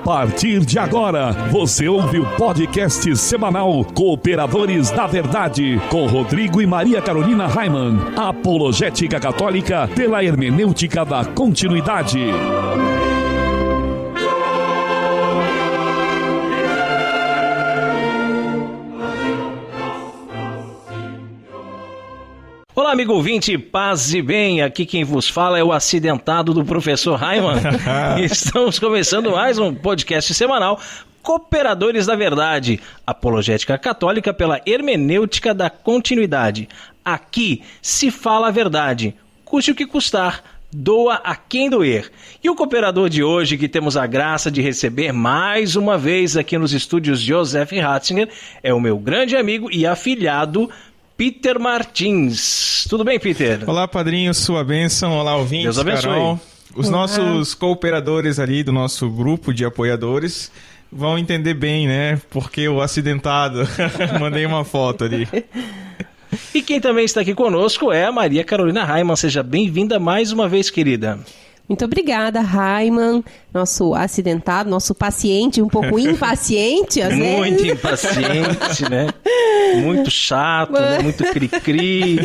partir de agora, você ouve o podcast semanal Cooperadores da Verdade, com Rodrigo e Maria Carolina Raimann, apologética católica pela hermenêutica da continuidade. Olá, amigo ouvinte, paz e bem, aqui quem vos fala é o acidentado do professor Raimann. Estamos começando mais um podcast semanal, Cooperadores da Verdade, apologética católica pela hermenêutica da continuidade. Aqui se fala a verdade, custe o que custar, doa a quem doer. E o cooperador de hoje, que temos a graça de receber mais uma vez aqui nos estúdios Joseph Ratzinger, é o meu grande amigo e afilhado Peter Martins. Tudo bem, Peter? Olá, padrinho, sua bênção. Olá, ouvintes, Deus abençoe. Carol. Os nossos cooperadores ali do nosso grupo de apoiadores vão entender bem, né? Porque o acidentado, mandei uma foto ali. E quem também está aqui conosco é a Maria Carolina Raimann. Seja bem-vinda mais uma vez, querida. Muito obrigada, Raimann, nosso acidentado, nosso paciente, um pouco impaciente, às vezes. Muito impaciente, né? Muito chato, né? Muito cri-cri,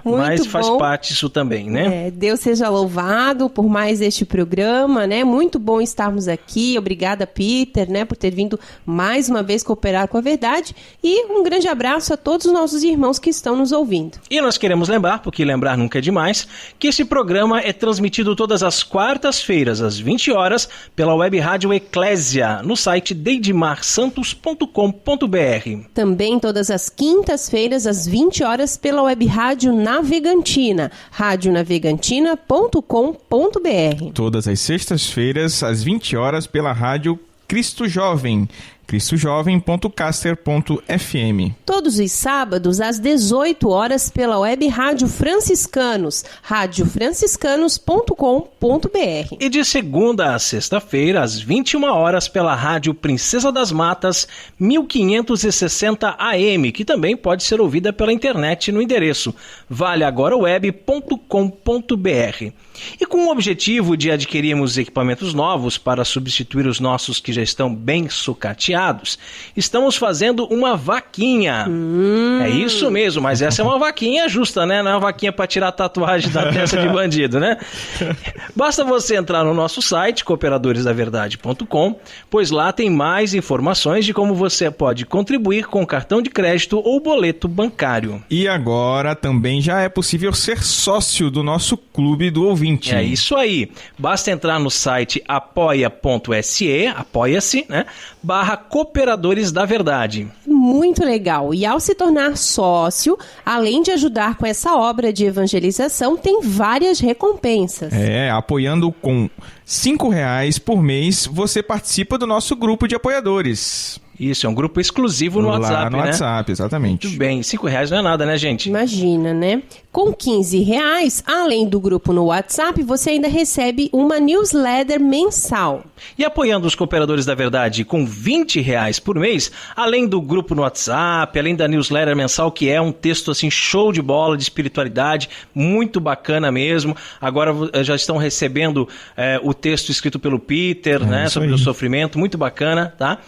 mas faz parte isso também, né? Deus seja louvado por mais este programa, né? Muito bom estarmos aqui. Obrigada, Peter, né, por ter vindo mais uma vez cooperar com a verdade. E um grande abraço a todos os nossos irmãos que estão nos ouvindo. E nós queremos lembrar, porque lembrar nunca é demais, que esse programa é transmitido todas as quartas-feiras, às 20 horas, pela web rádio Eclésia, no site deidemarsantos.com.br. Também todas as quintas-feiras, às 20 horas, pela web rádio Navegantina, radionavegantina.com.br. Todas as sextas-feiras, às 20 horas, pela rádio Cristo Jovem, cristojovem.caster.fm. Todos os sábados, às 18 horas, pela web rádio Franciscanos, radiofranciscanos.com.br. E de segunda a sexta-feira, às 21 horas, pela rádio Princesa das Matas, 1560 AM, que também pode ser ouvida pela internet no endereço valeagora.web.com.br. E com o objetivo de adquirirmos equipamentos novos para substituir os nossos que já estão bem sucateados, estamos fazendo uma vaquinha. É isso mesmo, mas essa é uma vaquinha justa, né? Não é uma vaquinha para tirar a tatuagem da testa de bandido, né? Basta você entrar no nosso site, cooperadoresdaverdade.com, pois lá tem mais informações de como você pode contribuir com cartão de crédito ou boleto bancário. E agora também já é possível ser sócio do nosso clube do ouvinte. É isso aí. Basta entrar no site apoia.se, apoia-se, né? /Cooperadores da Verdade. Muito legal. E ao se tornar sócio, além de ajudar com essa obra de evangelização, tem várias recompensas. Apoiando com R$5 por mês, você participa do nosso grupo de apoiadores. Isso, é um grupo exclusivo no WhatsApp, no WhatsApp, exatamente. Muito bem, R$5 não é nada, né, gente? Imagina, né? Com R$15, além do grupo no WhatsApp, você ainda recebe uma newsletter mensal. E apoiando os Cooperadores da Verdade com R$20 por mês, além do grupo no WhatsApp, além da newsletter mensal, que é um texto assim show de bola de espiritualidade, muito bacana mesmo. Agora já estão recebendo o texto escrito pelo Peter, né, sobre o sofrimento, muito bacana, tá?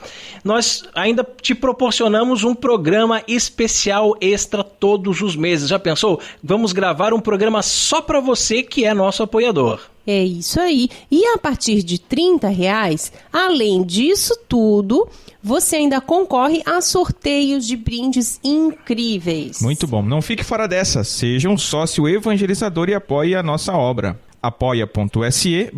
Nós ainda te proporcionamos um programa especial extra todos os meses. Já pensou? Vamos gravar um programa só para você que é nosso apoiador. É isso aí. E a partir de R$30, além disso tudo, você ainda concorre a sorteios de brindes incríveis. Muito bom. Não fique fora dessa. Seja um sócio evangelizador e apoie a nossa obra. apoia.se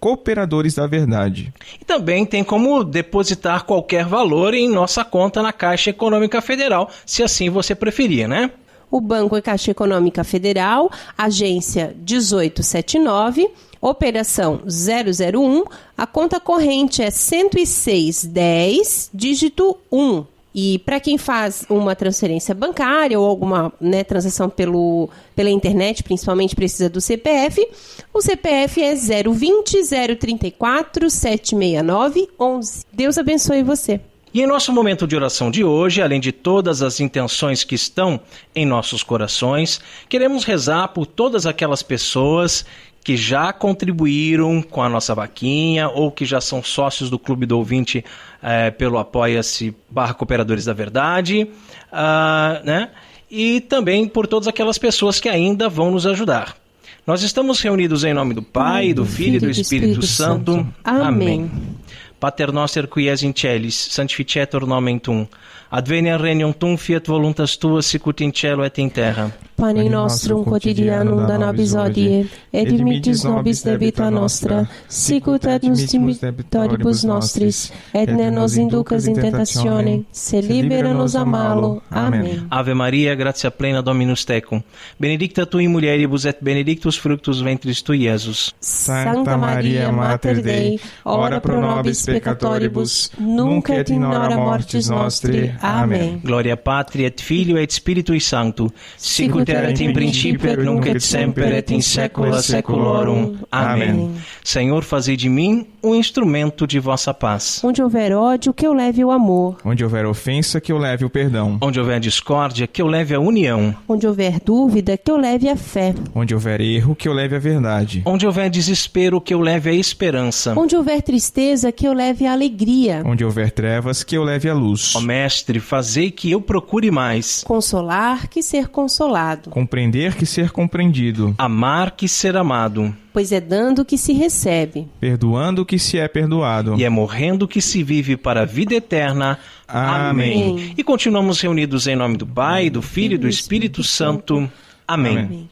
/Cooperadores da Verdade. E também tem como depositar qualquer valor em nossa conta na Caixa Econômica Federal, se assim você preferir, né? O Banco é Caixa Econômica Federal, agência 1879, operação 001, a conta corrente é 10610, dígito 1. E para quem faz uma transferência bancária ou alguma transação pela internet, principalmente precisa do CPF, o CPF é 020 034 769 11. Deus abençoe você. E em nosso momento de oração de hoje, além de todas as intenções que estão em nossos corações, queremos rezar por todas aquelas pessoas que já contribuíram com a nossa vaquinha ou que já são sócios do Clube do Ouvinte pelo Apoia-se /Cooperadores da Verdade, né? E também por todas aquelas pessoas que ainda vão nos ajudar. Nós estamos reunidos em nome do Pai, do Filho e do Espírito Santo. Amém. Pater noster qui es in celis, sanctificetur nomen tuum. Adveniat regnum tuum, fiat voluntas tua, sicut in cielo et in terra. Panem nostrum quotidianum da nobis hodie, et dimitis nobis debita nostra, sicut et nos debitoribus nostris, et ne nos inducas in tentationem, sed libera nos a malo. Amém. Ave Maria, gratia plena Dominus tecum, benedicta tu in mulieribus et benedictus fructus ventris tui, Iesus. Sancta Maria, Mater Dei, ora pro nobis peccatoribus, nunc et in hora mortis nostri. Amém. Gloria Patri et Filio et Spiritui Sancto, sicut erat in principio et nunc et semper et in saecula saeculorum. Amém. Senhor, fazei de mim um instrumento de vossa paz. Onde houver ódio, que eu leve o amor. Onde houver ofensa, que eu leve o perdão. Onde houver discórdia, que eu leve a união. Onde houver dúvida, que eu leve a fé. Onde houver erro, que eu leve a verdade. Onde houver desespero, que eu leve a esperança. Onde houver tristeza, que eu leve a alegria. Onde houver trevas, que eu leve a luz. Ó Mestre, fazei que eu procure mais. Consolar que ser consolado. Compreender que ser compreendido. Amar que ser amado. Pois é dando que se recebe. Perdoando que se é perdoado. E é morrendo que se vive para a vida eterna. Amém. Amém. E continuamos reunidos em nome do Pai, do Filho e do Espírito Santo. Amém. Amém.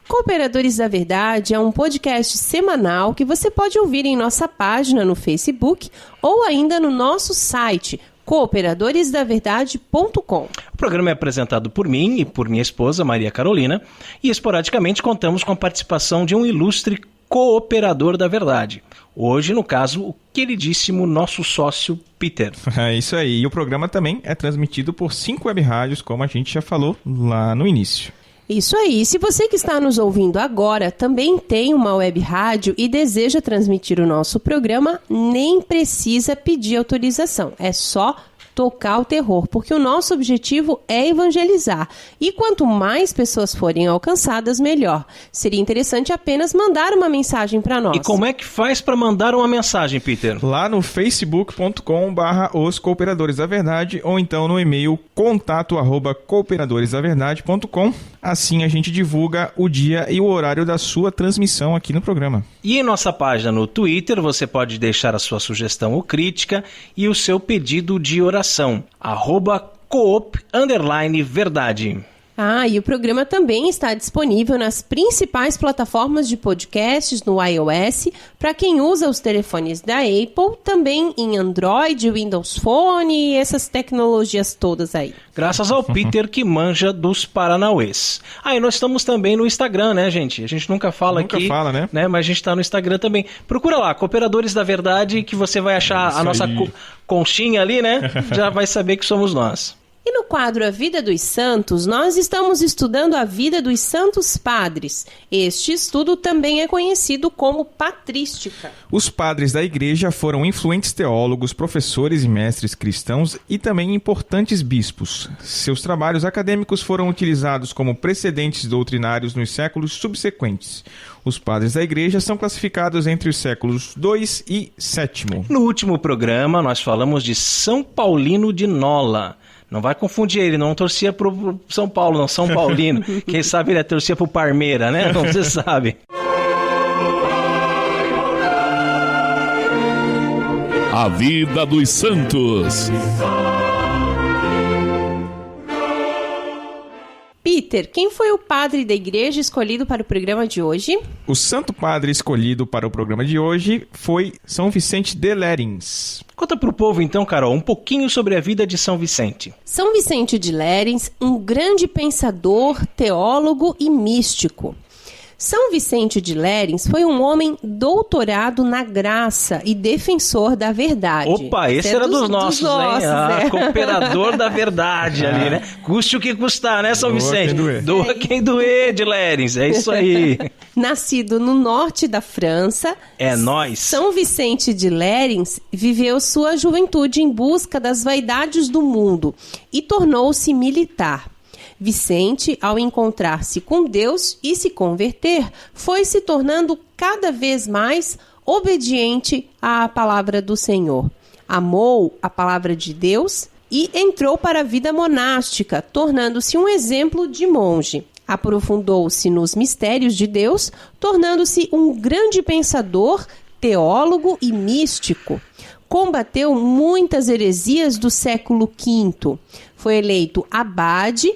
Cooperadores da Verdade é um podcast semanal que você pode ouvir em nossa página no Facebook ou ainda no nosso site cooperadoresdaverdade.com. O programa é apresentado por mim e por minha esposa, Maria Carolina, e esporadicamente contamos com a participação de um ilustre cooperador da verdade. Hoje, no caso, o queridíssimo nosso sócio Peter. É isso aí. E o programa também é transmitido por 5 web rádios, como a gente já falou lá no início. Isso aí. Se você que está nos ouvindo agora também tem uma web rádio e deseja transmitir o nosso programa, nem precisa pedir autorização. É só tocar o terror, porque o nosso objetivo é evangelizar. E quanto mais pessoas forem alcançadas, melhor. Seria interessante apenas mandar uma mensagem para nós. E como é que faz para mandar uma mensagem, Peter? Lá no facebook.com/os Cooperadores da Verdade ou então no e-mail contato@cooperadoresdaverdade.com. Assim a gente divulga o dia e o horário da sua transmissão aqui no programa. E em nossa página no Twitter você pode deixar a sua sugestão ou crítica e o seu pedido de oração. @coop_verdade. E o programa também está disponível nas principais plataformas de podcasts no iOS, para quem usa os telefones da Apple, também em Android, Windows Phone e essas tecnologias todas aí. Graças ao Peter que manja dos paranauês. E nós estamos também no Instagram, né, gente? A gente nunca fala aqui. Nunca fala, né? Mas a gente está no Instagram também. Procura lá, Cooperadores da Verdade, que você vai achar a nossa conchinha ali, né? Já vai saber que somos nós. E no quadro A Vida dos Santos, nós estamos estudando a vida dos santos padres. Este estudo também é conhecido como patrística. Os padres da igreja foram influentes teólogos, professores e mestres cristãos e também importantes bispos. Seus trabalhos acadêmicos foram utilizados como precedentes doutrinários nos séculos subsequentes. Os padres da igreja são classificados entre os séculos II e VII. No último programa, nós falamos de São Paulino de Nola. Não vai confundir ele, não torcia pro São Paulo, não, São Paulino. Quem sabe ele torcia pro Parmeira, né? Não se sabe. A vida dos santos. Peter, quem foi o padre da igreja escolhido para o programa de hoje? O santo padre escolhido para o programa de hoje foi São Vicente de Lérins. Conta pro povo então, Carol, um pouquinho sobre a vida de São Vicente. São Vicente de Lérins, um grande pensador, teólogo e místico. São Vicente de Lérins foi um homem doutorado na graça e defensor da verdade. Opa, esse era dos nossos, hein? Cooperador da verdade ali, né? Custe o que custar, né, São Vicente? Doa quem doer de Lérins, é isso aí. Nascido no norte da França, nóis. São Vicente de Lérins viveu sua juventude em busca das vaidades do mundo e tornou-se militar. Vicente, ao encontrar-se com Deus e se converter, foi se tornando cada vez mais obediente à palavra do Senhor. Amou a palavra de Deus e entrou para a vida monástica, tornando-se um exemplo de monge. Aprofundou-se nos mistérios de Deus, tornando-se um grande pensador, teólogo e místico. Combateu muitas heresias do século V. Foi eleito abade.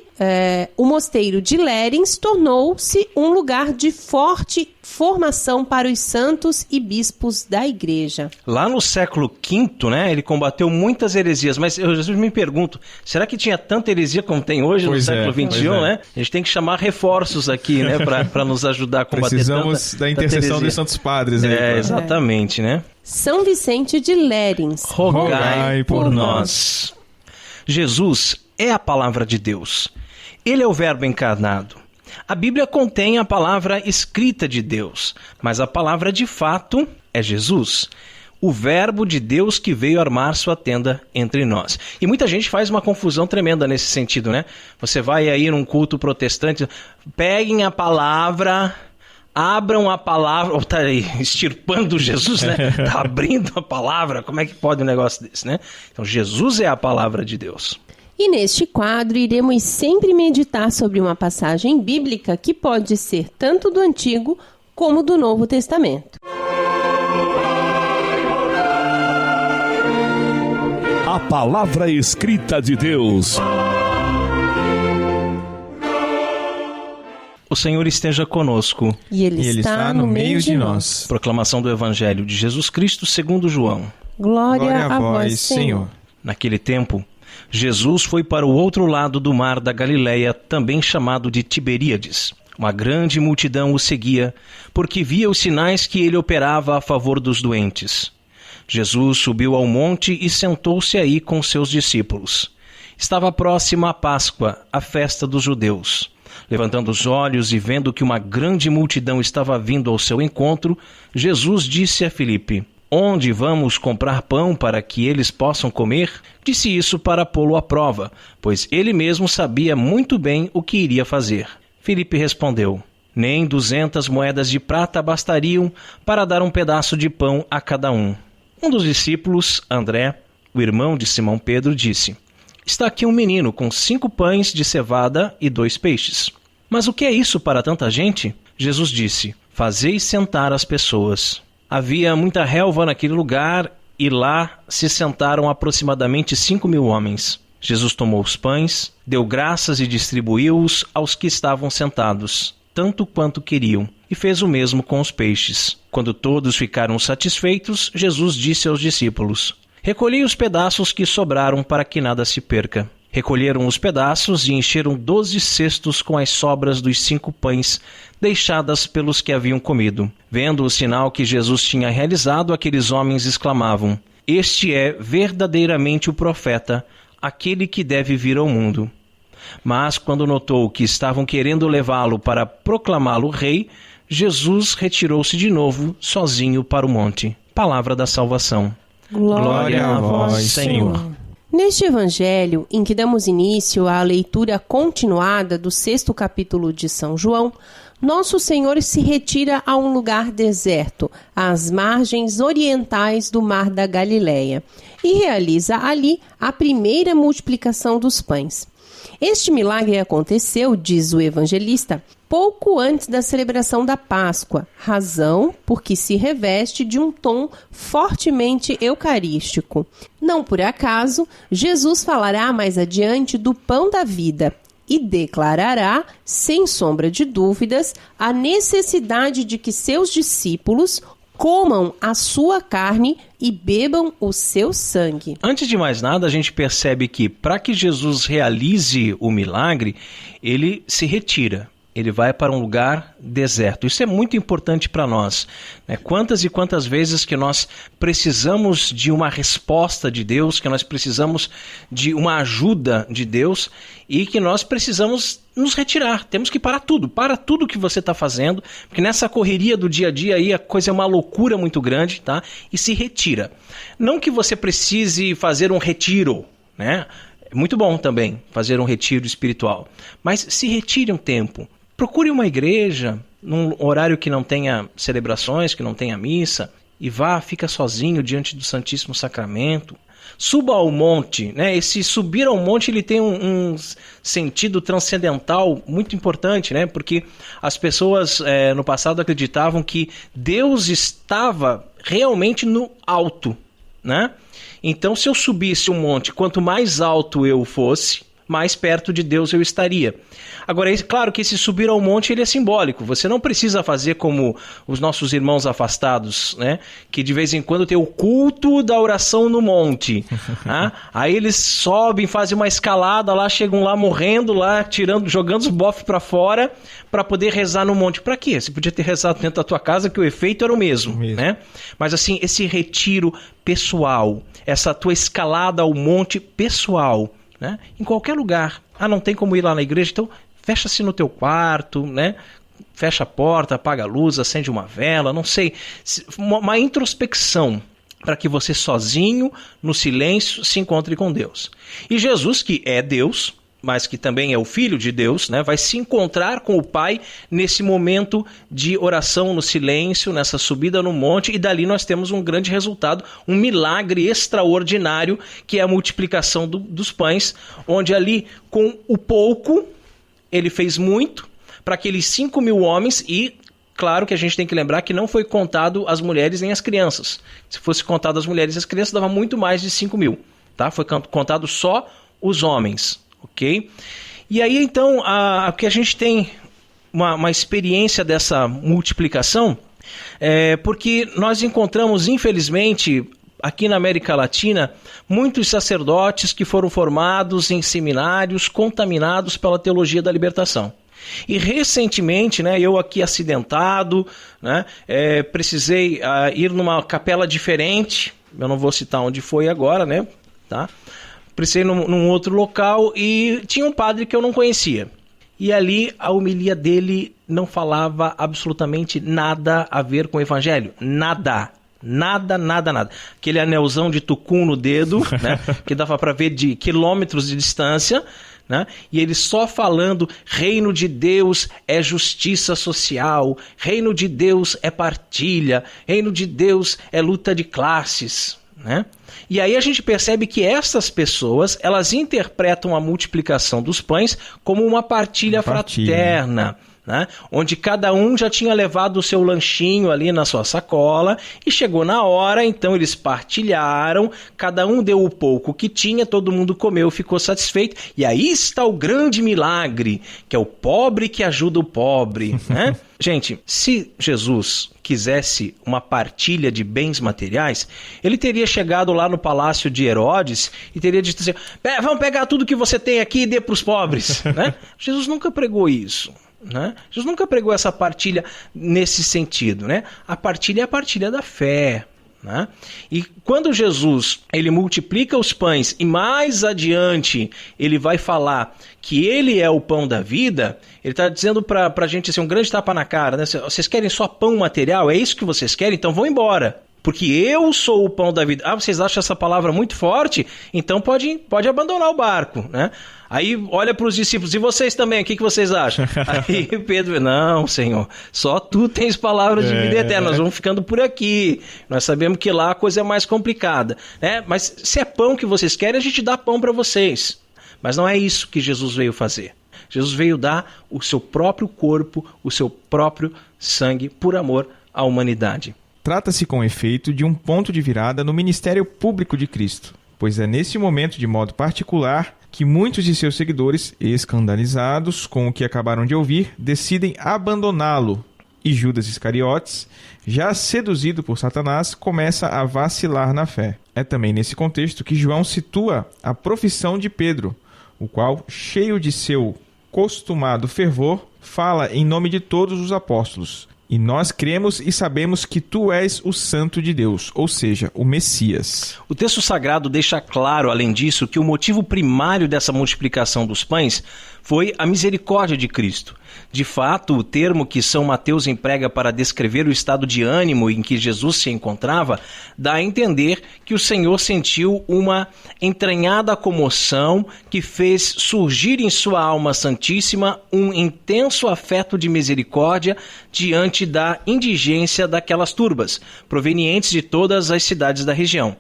O mosteiro de Lérins tornou-se um lugar de forte formação para os santos e bispos da igreja. Lá no século V, né, ele combateu muitas heresias, mas eu às vezes me pergunto, será que tinha tanta heresia como tem hoje no século XXI, né? A gente tem que chamar reforços aqui, né, para nos ajudar a combater Precisamos da intercessão dos santos padres. Exatamente, né? São Vicente de Lérins, rogai por nós. Jesus é a palavra de Deus. Ele é o Verbo encarnado. A Bíblia contém a palavra escrita de Deus, mas a palavra de fato é Jesus, o Verbo de Deus que veio armar sua tenda entre nós. E muita gente faz uma confusão tremenda nesse sentido, né? Você vai aí num culto protestante, peguem a palavra, abram a palavra, ou tá aí extirpando Jesus, né? Tá abrindo a palavra, como é que pode um negócio desse, né? Então Jesus é a palavra de Deus. E neste quadro iremos sempre meditar sobre uma passagem bíblica que pode ser tanto do Antigo como do Novo Testamento. A palavra escrita de Deus. O Senhor esteja conosco. E Ele está no meio de nós. Proclamação do Evangelho de Jesus Cristo segundo João. Glória a vós, Senhor. Naquele tempo, Jesus foi para o outro lado do mar da Galileia, também chamado de Tiberíades. Uma grande multidão o seguia, porque via os sinais que ele operava a favor dos doentes. Jesus subiu ao monte e sentou-se aí com seus discípulos. Estava próxima a Páscoa, a festa dos judeus. Levantando os olhos e vendo que uma grande multidão estava vindo ao seu encontro, Jesus disse a Filipe: "Onde vamos comprar pão para que eles possam comer?" Disse isso para pô-lo à prova, pois ele mesmo sabia muito bem o que iria fazer. Filipe respondeu: "Nem 200 moedas de prata bastariam para dar um pedaço de pão a cada um." Um dos discípulos, André, o irmão de Simão Pedro, disse: "Está aqui um menino com 5 pães de cevada e 2 peixes. Mas o que é isso para tanta gente?" Jesus disse: "Fazei sentar as pessoas." Havia muita relva naquele lugar e lá se sentaram aproximadamente 5.000 homens. Jesus tomou os pães, deu graças e distribuiu-os aos que estavam sentados, tanto quanto queriam, e fez o mesmo com os peixes. Quando todos ficaram satisfeitos, Jesus disse aos discípulos: "Recolhei os pedaços que sobraram para que nada se perca." Recolheram os pedaços e encheram 12 cestos com as sobras dos 5 pães deixadas pelos que haviam comido. Vendo o sinal que Jesus tinha realizado, aqueles homens exclamavam: "Este é verdadeiramente o profeta, aquele que deve vir ao mundo." Mas quando notou que estavam querendo levá-lo para proclamá-lo rei, Jesus retirou-se de novo, sozinho para o monte. Palavra da salvação. Glória a vós, Senhor. Neste evangelho, em que damos início à leitura continuada do 6º capítulo de São João, Nosso Senhor se retira a um lugar deserto, às margens orientais do mar da Galileia, e realiza ali a primeira multiplicação dos pães. Este milagre aconteceu, diz o evangelista, pouco antes da celebração da Páscoa, razão porque se reveste de um tom fortemente eucarístico. Não por acaso, Jesus falará mais adiante do pão da vida e declarará, sem sombra de dúvidas, a necessidade de que seus discípulos comam a sua carne e bebam o seu sangue. Antes de mais nada, a gente percebe que, para que Jesus realize o milagre, ele se retira. ele vai para um lugar deserto. Isso é muito importante para nós, né? Quantas e quantas vezes que nós precisamos de uma resposta de Deus, que nós precisamos de uma ajuda de Deus e que nós precisamos nos retirar. Temos que parar tudo que você está fazendo, porque nessa correria do dia a dia aí a coisa é uma loucura muito grande, tá? E se retira. Não que você precise fazer um retiro, né? É muito bom também fazer um retiro espiritual, mas se retire um tempo. Procure uma igreja, num horário que não tenha celebrações, que não tenha missa, e fica sozinho diante do Santíssimo Sacramento. Suba ao monte, né? Esse subir ao monte ele tem um sentido transcendental muito importante, né? Porque as pessoas no passado acreditavam que Deus estava realmente no alto, né? Então, se eu subisse um monte, quanto mais alto eu fosse, mais perto de Deus eu estaria. Agora, é claro que esse subir ao monte ele é simbólico. Você não precisa fazer como os nossos irmãos afastados, né? Que de vez em quando tem o culto da oração no monte. Né? Aí eles sobem, fazem uma escalada lá, chegam lá morrendo, lá jogando os bofes para fora para poder rezar no monte. Para quê? Você podia ter rezado dentro da tua casa que o efeito era o mesmo. Né? Mas assim, esse retiro pessoal, essa tua escalada ao monte pessoal, né? Em qualquer lugar. Não tem como ir lá na igreja, então fecha-se no teu quarto, né? Fecha a porta, apaga a luz, acende uma vela, não sei. Uma introspecção para que você sozinho, no silêncio, se encontre com Deus. E Jesus, que é Deus, mas que também é o Filho de Deus, né? Vai se encontrar com o Pai nesse momento de oração no silêncio, nessa subida no monte, e dali nós temos um grande resultado, um milagre extraordinário, que é a multiplicação dos pães, onde ali, com o pouco, ele fez muito para aqueles 5.000 homens e, claro que a gente tem que lembrar que não foi contado as mulheres nem as crianças. Se fosse contado as mulheres e as crianças, dava muito mais de 5.000, tá? Foi contado só os homens. Ok? E aí, então, que a gente tem uma experiência dessa multiplicação, porque nós encontramos, infelizmente, aqui na América Latina, muitos sacerdotes que foram formados em seminários contaminados pela teologia da libertação. E recentemente, né, eu aqui acidentado, né, precisei ir numa capela diferente, eu não vou citar onde foi agora, né, tá? Precisei num outro local e tinha um padre que eu não conhecia. E ali a homilia dele não falava absolutamente nada a ver com o evangelho. Nada. Aquele anelzão de tucum no dedo, né, que dava para ver de quilômetros de distância, né, e ele só falando: reino de Deus é justiça social, reino de Deus é partilha, reino de Deus é luta de classes. Né? E aí a gente percebe que essas pessoas, elas interpretam a multiplicação dos pães como uma partilha fraterna, né? Onde cada um já tinha levado o seu lanchinho ali na sua sacola e chegou na hora, então eles partilharam, cada um deu o pouco que tinha, todo mundo comeu, ficou satisfeito, e aí está o grande milagre, que é o pobre que ajuda o pobre, né? Gente, se Jesus quisesse uma partilha de bens materiais, ele teria chegado lá no palácio de Herodes e teria dito assim: vamos pegar tudo que você tem aqui e dê para os pobres, né? Jesus nunca pregou isso. Né? Jesus nunca pregou essa partilha nesse sentido, né? A partilha é a partilha da fé, né? E quando Jesus ele multiplica os pães e mais adiante ele vai falar que ele é o pão da vida, ele está dizendo para a gente assim, um grande tapa na cara, né? Vocês querem só pão material? É isso que vocês querem? Então vão embora. Porque eu sou o pão da vida. Vocês acham essa palavra muito forte? Então pode abandonar o barco, né? Aí olha para os discípulos: e vocês também, o que vocês acham? Aí Pedro: não, Senhor, só tu tens palavras de vida eterna, nós vamos ficando por aqui. Nós sabemos que lá a coisa é mais complicada, né? Mas se é pão que vocês querem, a gente dá pão para vocês. Mas não é isso que Jesus veio fazer. Jesus veio dar o seu próprio corpo, o seu próprio sangue, por amor à humanidade. Trata-se, com efeito, de um ponto de virada no ministério público de Cristo, pois é nesse momento, de modo particular, que muitos de seus seguidores, escandalizados com o que acabaram de ouvir, decidem abandoná-lo, e Judas Iscariotes, já seduzido por Satanás, começa a vacilar na fé. É também nesse contexto que João situa a profissão de Pedro, o qual, cheio de seu costumado fervor, fala em nome de todos os apóstolos. E nós cremos e sabemos que tu és o Santo de Deus, ou seja, o Messias. O texto sagrado deixa claro, além disso, que o motivo primário dessa multiplicação dos pães foi a misericórdia de Cristo. De fato, o termo que São Mateus emprega para descrever o estado de ânimo em que Jesus se encontrava dá a entender que o Senhor sentiu uma entranhada comoção que fez surgir em sua alma santíssima um intenso afeto de misericórdia diante da indigência daquelas turbas, provenientes de todas as cidades da região.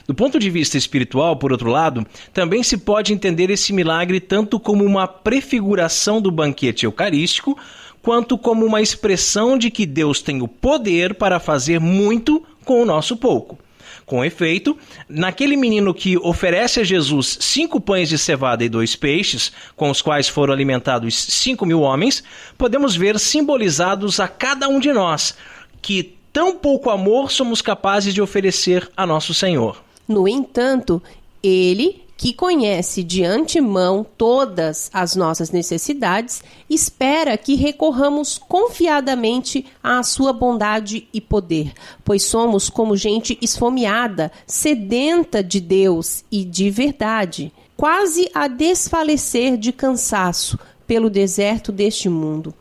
Do ponto de vista espiritual, por outro lado, também se pode entender esse milagre tanto como uma prefiguração do banquete eucarístico, quanto como uma expressão de que Deus tem o poder para fazer muito com o nosso pouco. Com efeito, naquele menino que oferece a Jesus 5 pães de cevada e 2 peixes, com os quais foram alimentados 5.000 homens, podemos ver simbolizados a cada um de nós que tão pouco amor somos capazes de oferecer a nosso Senhor. No entanto, Ele, que conhece de antemão todas as nossas necessidades, espera que recorramos confiadamente à sua bondade e poder, pois somos como gente esfomeada, sedenta de Deus e de verdade, quase a desfalecer de cansaço pelo deserto deste mundo.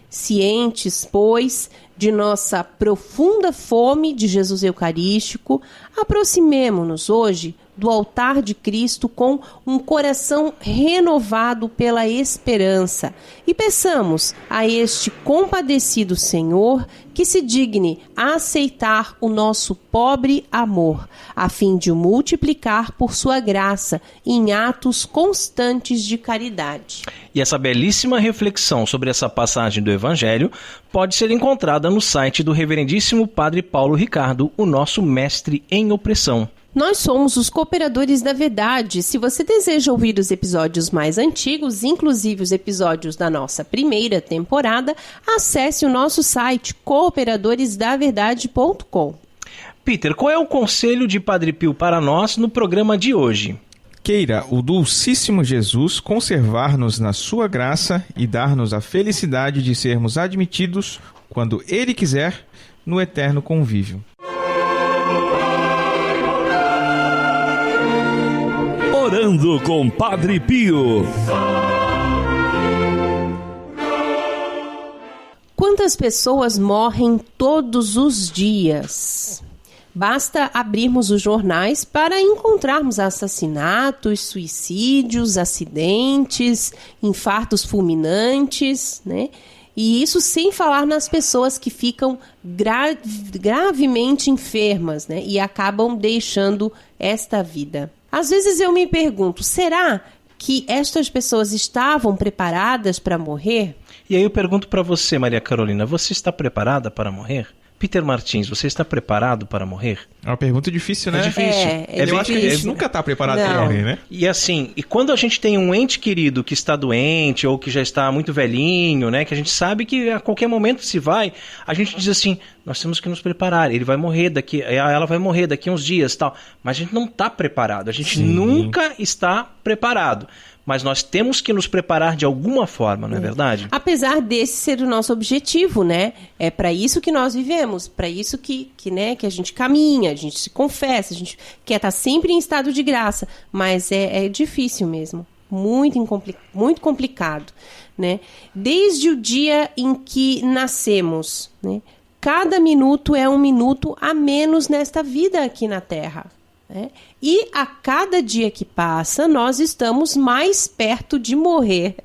Cientes, pois, de nossa profunda fome de Jesus Eucarístico, aproximemo-nos hoje do altar de Cristo com um coração renovado pela esperança e peçamos a este compadecido Senhor que se digne a aceitar o nosso pobre amor, a fim de o multiplicar por sua graça em atos constantes de caridade. E essa belíssima reflexão sobre essa passagem do Evangelho pode ser encontrada no site do Reverendíssimo Padre Paulo Ricardo, o nosso mestre em opressão. Nós somos os Cooperadores da Verdade. Se você deseja ouvir os episódios mais antigos, inclusive os episódios da nossa primeira temporada, acesse o nosso site cooperadoresdaverdade.com. Peter, qual é o conselho de Padre Pio para nós no programa de hoje? Queira o Dulcíssimo Jesus conservar-nos na sua graça e dar-nos a felicidade de sermos admitidos, quando Ele quiser, no eterno convívio. Orando com Padre Pio. Quantas pessoas morrem todos os dias? Basta abrirmos os jornais para encontrarmos assassinatos, suicídios, acidentes, infartos fulminantes, né? E isso sem falar nas pessoas que ficam gravemente enfermas, né? E acabam deixando esta vida. Às vezes eu me pergunto, será que estas pessoas estavam preparadas para morrer? E aí eu pergunto para você, Maria Carolina, você está preparada para morrer? Peter Martins, você está preparado para morrer? É uma pergunta difícil, né? É difícil. Eu acho que a gente nunca está preparado para morrer, né? E assim, e quando a gente tem um ente querido que está doente ou que já está muito velhinho, né, que a gente sabe que a qualquer momento se vai, a gente diz assim, nós temos que nos preparar, ele vai morrer ela vai morrer daqui a uns dias, tal. Mas a gente não está preparado, a gente nunca está preparado. Mas nós temos que nos preparar de alguma forma, não é verdade? Apesar desse ser o nosso objetivo, né? É para isso que nós vivemos, para isso que a gente caminha, a gente se confessa, a gente quer estar sempre em estado de graça. Mas é difícil mesmo, muito complicado, né? Desde o dia em que nascemos, né? Cada minuto é um minuto a menos nesta vida aqui na Terra. E a cada dia que passa, nós estamos mais perto de morrer.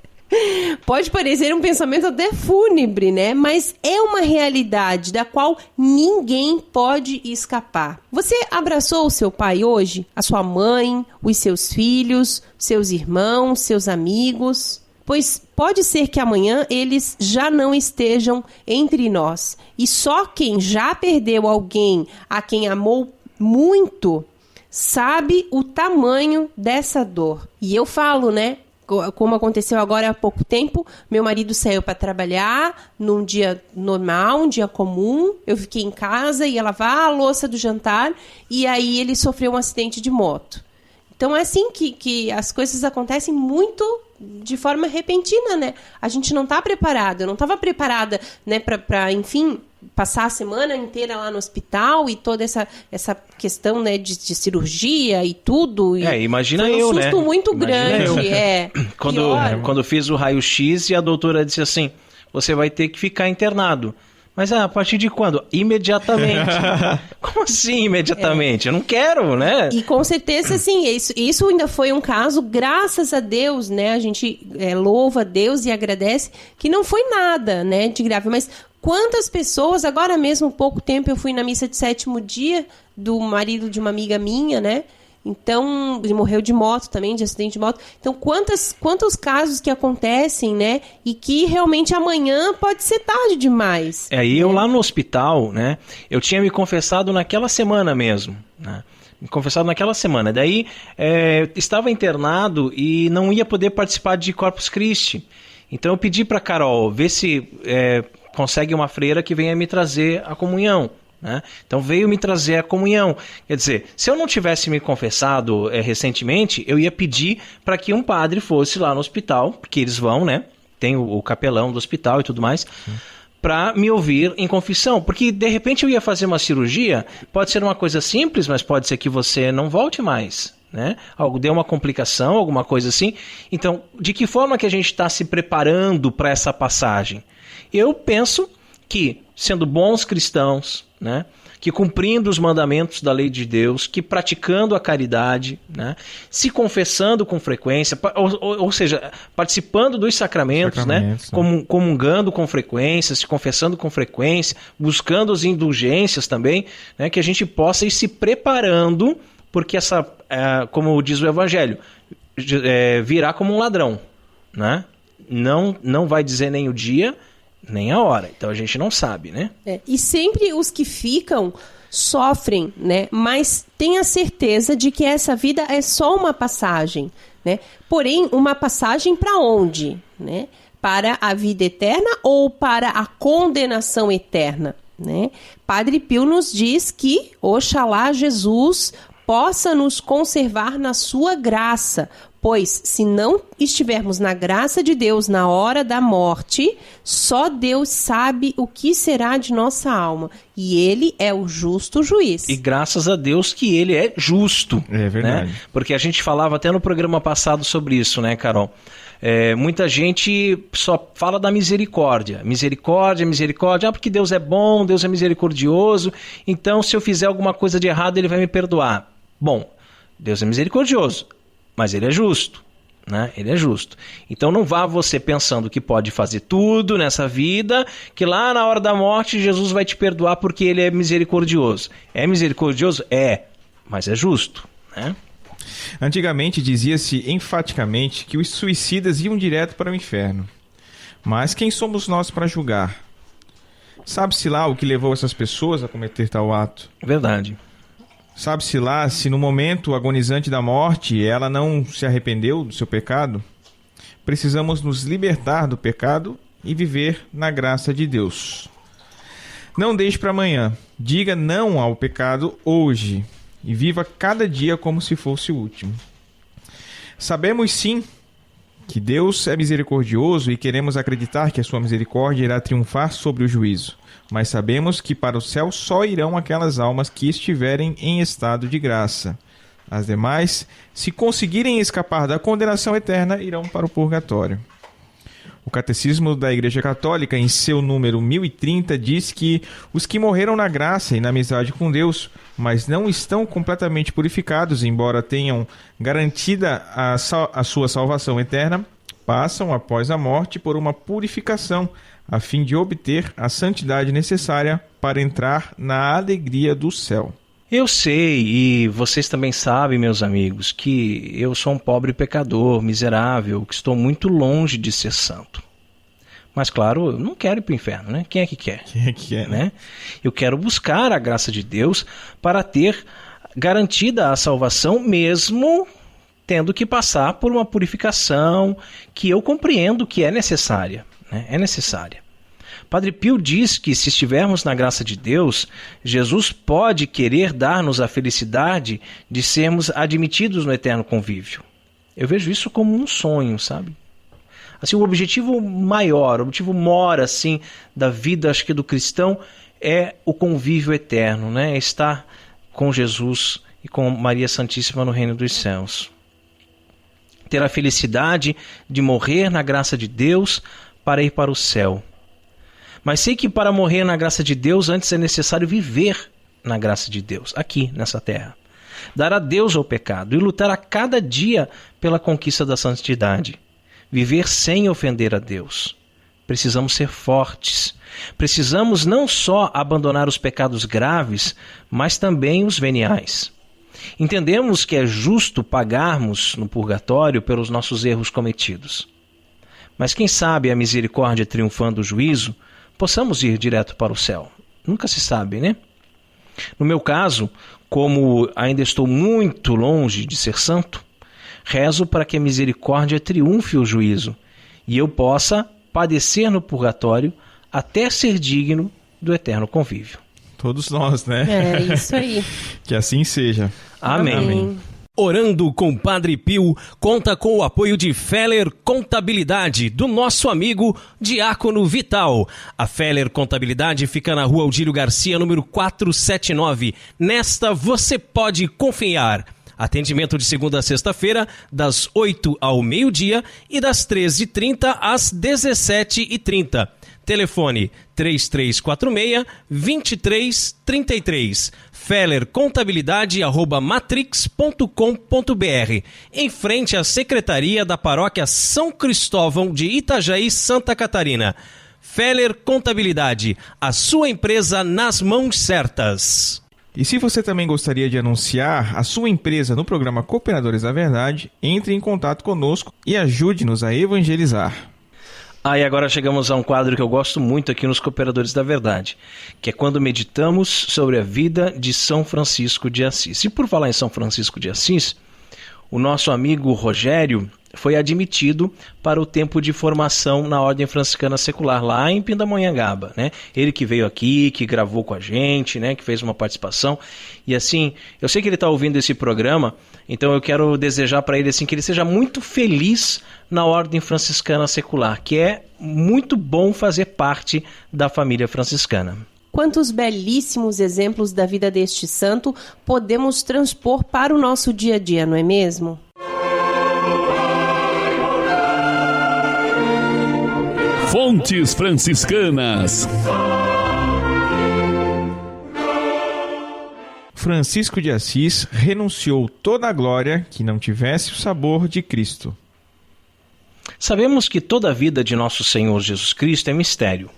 Pode parecer um pensamento até fúnebre, né? Mas é uma realidade da qual ninguém pode escapar. Você abraçou o seu pai hoje? A sua mãe? Os seus filhos? Seus irmãos? Seus amigos? Pois pode ser que amanhã eles já não estejam entre nós. E só quem já perdeu alguém a quem amou muito sabe o tamanho dessa dor. E eu falo, né? Como aconteceu agora há pouco tempo, meu marido saiu para trabalhar num dia normal, um dia comum. Eu fiquei em casa, ia lavar a louça do jantar e aí ele sofreu um acidente de moto. Então é assim que as coisas acontecem muito de forma repentina, né? A gente não tá preparado. Eu não estava preparada, né, para, enfim, passar a semana inteira lá no hospital e toda essa questão, né, de cirurgia e tudo. E imagina foi eu, né? Um susto muito grande, Quando fiz o raio-x e a doutora disse assim, você vai ter que ficar internado. Mas a partir de quando? Imediatamente. Como assim imediatamente? Eu não quero, né? E com certeza, assim, isso ainda foi um caso, graças a Deus, né? A gente louva a Deus e agradece que não foi nada, né, de grave. Mas quantas pessoas, agora mesmo, há pouco tempo, eu fui na missa de 7º dia do marido de uma amiga minha, né? Então, ele morreu de moto também, de acidente de moto. Então, quantos casos que acontecem, né? E que realmente amanhã pode ser tarde demais. E eu lá no hospital, né? Eu tinha me confessado naquela semana mesmo, né? Me confessado naquela semana. Daí, estava internado e não ia poder participar de Corpus Christi. Então, eu pedi para Carol ver se consegue uma freira que venha me trazer a comunhão. Né? Então veio me trazer a comunhão. Quer dizer, se eu não tivesse me confessado recentemente, eu ia pedir para que um padre fosse lá no hospital, porque eles vão, né? Tem o capelão do hospital e tudo mais, para me ouvir em confissão. Porque de repente eu ia fazer uma cirurgia, pode ser uma coisa simples, mas pode ser que você não volte mais. Né? Deu uma complicação, alguma coisa assim. Então, de que forma que a gente está se preparando para essa passagem? Eu penso que, sendo bons cristãos, né, que cumprindo os mandamentos da lei de Deus, que praticando a caridade, né, se confessando com frequência, ou seja, participando dos sacramentos, né, comungando com frequência, se confessando com frequência, buscando as indulgências também, né, que a gente possa ir se preparando, porque como diz o Evangelho, virá como um ladrão, né? Não vai dizer nem o dia, nem a hora. Então a gente não sabe, né? E sempre os que ficam sofrem, né? Mas tenha certeza de que essa vida é só uma passagem, né? Porém, uma passagem para onde, né? Para a vida eterna ou para a condenação eterna, né? Padre Pio nos diz que Oxalá Jesus possa nos conservar na sua graça, pois se não estivermos na graça de Deus na hora da morte, só Deus sabe o que será de nossa alma. E Ele é o justo juiz. E graças a Deus que Ele é justo. É verdade. Né? Porque a gente falava até no programa passado sobre isso, né, Carol? Muita gente só fala da misericórdia. Misericórdia. Porque Deus é bom, Deus é misericordioso. Então, se eu fizer alguma coisa de errado, Ele vai me perdoar. Bom, Deus é misericordioso, mas Ele é justo, né? Ele é justo. Então não vá você pensando que pode fazer tudo nessa vida, que lá na hora da morte Jesus vai te perdoar porque Ele é misericordioso. É misericordioso? Mas é justo, né? Antigamente dizia-se enfaticamente que os suicidas iam direto para o inferno. Mas quem somos nós para julgar? Sabe-se lá o que levou essas pessoas a cometer tal ato? Verdade. Sabe-se lá se no momento agonizante da morte ela não se arrependeu do seu pecado? Precisamos nos libertar do pecado e viver na graça de Deus. Não deixe para amanhã. Diga não ao pecado hoje e viva cada dia como se fosse o último. Sabemos sim que Deus é misericordioso e queremos acreditar que a sua misericórdia irá triunfar sobre o juízo. Mas sabemos que para o céu só irão aquelas almas que estiverem em estado de graça. As demais, se conseguirem escapar da condenação eterna, irão para o purgatório. O Catecismo da Igreja Católica, em seu número 1030, diz que os que morreram na graça e na amizade com Deus, mas não estão completamente purificados, embora tenham garantida a sua salvação eterna, passam após a morte por uma purificação, a fim de obter a santidade necessária para entrar na alegria do céu. Eu sei, e vocês também sabem, meus amigos, que eu sou um pobre pecador, miserável, que estou muito longe de ser santo. Mas, claro, eu não quero ir para o inferno, né? Quem é que quer? Quem é que quer, né? Eu quero buscar a graça de Deus para ter garantida a salvação, mesmo tendo que passar por uma purificação que eu compreendo que é necessária. É necessária. Padre Pio diz que se estivermos na graça de Deus, Jesus pode querer dar-nos a felicidade de sermos admitidos no eterno convívio. Eu vejo isso como um sonho, sabe? Assim, o objetivo maior, o objetivo maior, assim, da vida, acho que do cristão, é o convívio eterno, né? Estar com Jesus e com Maria Santíssima no reino dos céus. Ter a felicidade de morrer na graça de Deus para ir para o céu. Mas sei que para morrer na graça de Deus, antes é necessário viver na graça de Deus, aqui nessa terra. Dar adeus ao pecado e lutar a cada dia pela conquista da santidade. Viver sem ofender a Deus. Precisamos ser fortes. Precisamos não só abandonar os pecados graves, mas também os veniais. Entendemos que é justo pagarmos no purgatório pelos nossos erros cometidos. Mas quem sabe a misericórdia triunfando o juízo, possamos ir direto para o céu. Nunca se sabe, né? No meu caso, como ainda estou muito longe de ser santo, rezo para que a misericórdia triunfe o juízo e eu possa padecer no purgatório até ser digno do eterno convívio. Todos nós, né? É isso aí. Que assim seja. Amém. Amém. Orando com Padre Pio conta com o apoio de Feller Contabilidade, do nosso amigo Diácono Vital. A Feller Contabilidade fica na Rua Aldílio Garcia, número 479. Nesta você pode confiar. Atendimento de segunda a sexta-feira, das 8 ao meio-dia e das 13h30 às 17h30. Telefone 3346-2333. fellercontabilidade@matrix.com.br. Em frente à Secretaria da Paróquia São Cristóvão de Itajaí, Santa Catarina. Feller Contabilidade, a sua empresa nas mãos certas. E se você também gostaria de anunciar a sua empresa no programa Cooperadores da Verdade, entre em contato conosco e ajude-nos a evangelizar. E agora chegamos a um quadro que eu gosto muito aqui nos Cooperadores da Verdade, que é quando meditamos sobre a vida de São Francisco de Assis. E por falar em São Francisco de Assis, o nosso amigo Rogério foi admitido para o tempo de formação na Ordem Franciscana Secular, lá em Pindamonhangaba, né? Ele que veio aqui, que gravou com a gente, né? Que fez uma participação. E assim, eu sei que ele está ouvindo esse programa, então eu quero desejar para ele assim, que ele seja muito feliz na Ordem Franciscana Secular, que é muito bom fazer parte da família franciscana. Quantos belíssimos exemplos da vida deste santo podemos transpor para o nosso dia a dia, não é mesmo? Fontes franciscanas. Francisco de Assis renunciou toda a glória que não tivesse o sabor de Cristo. Sabemos que toda a vida de nosso Senhor Jesus Cristo é mistério.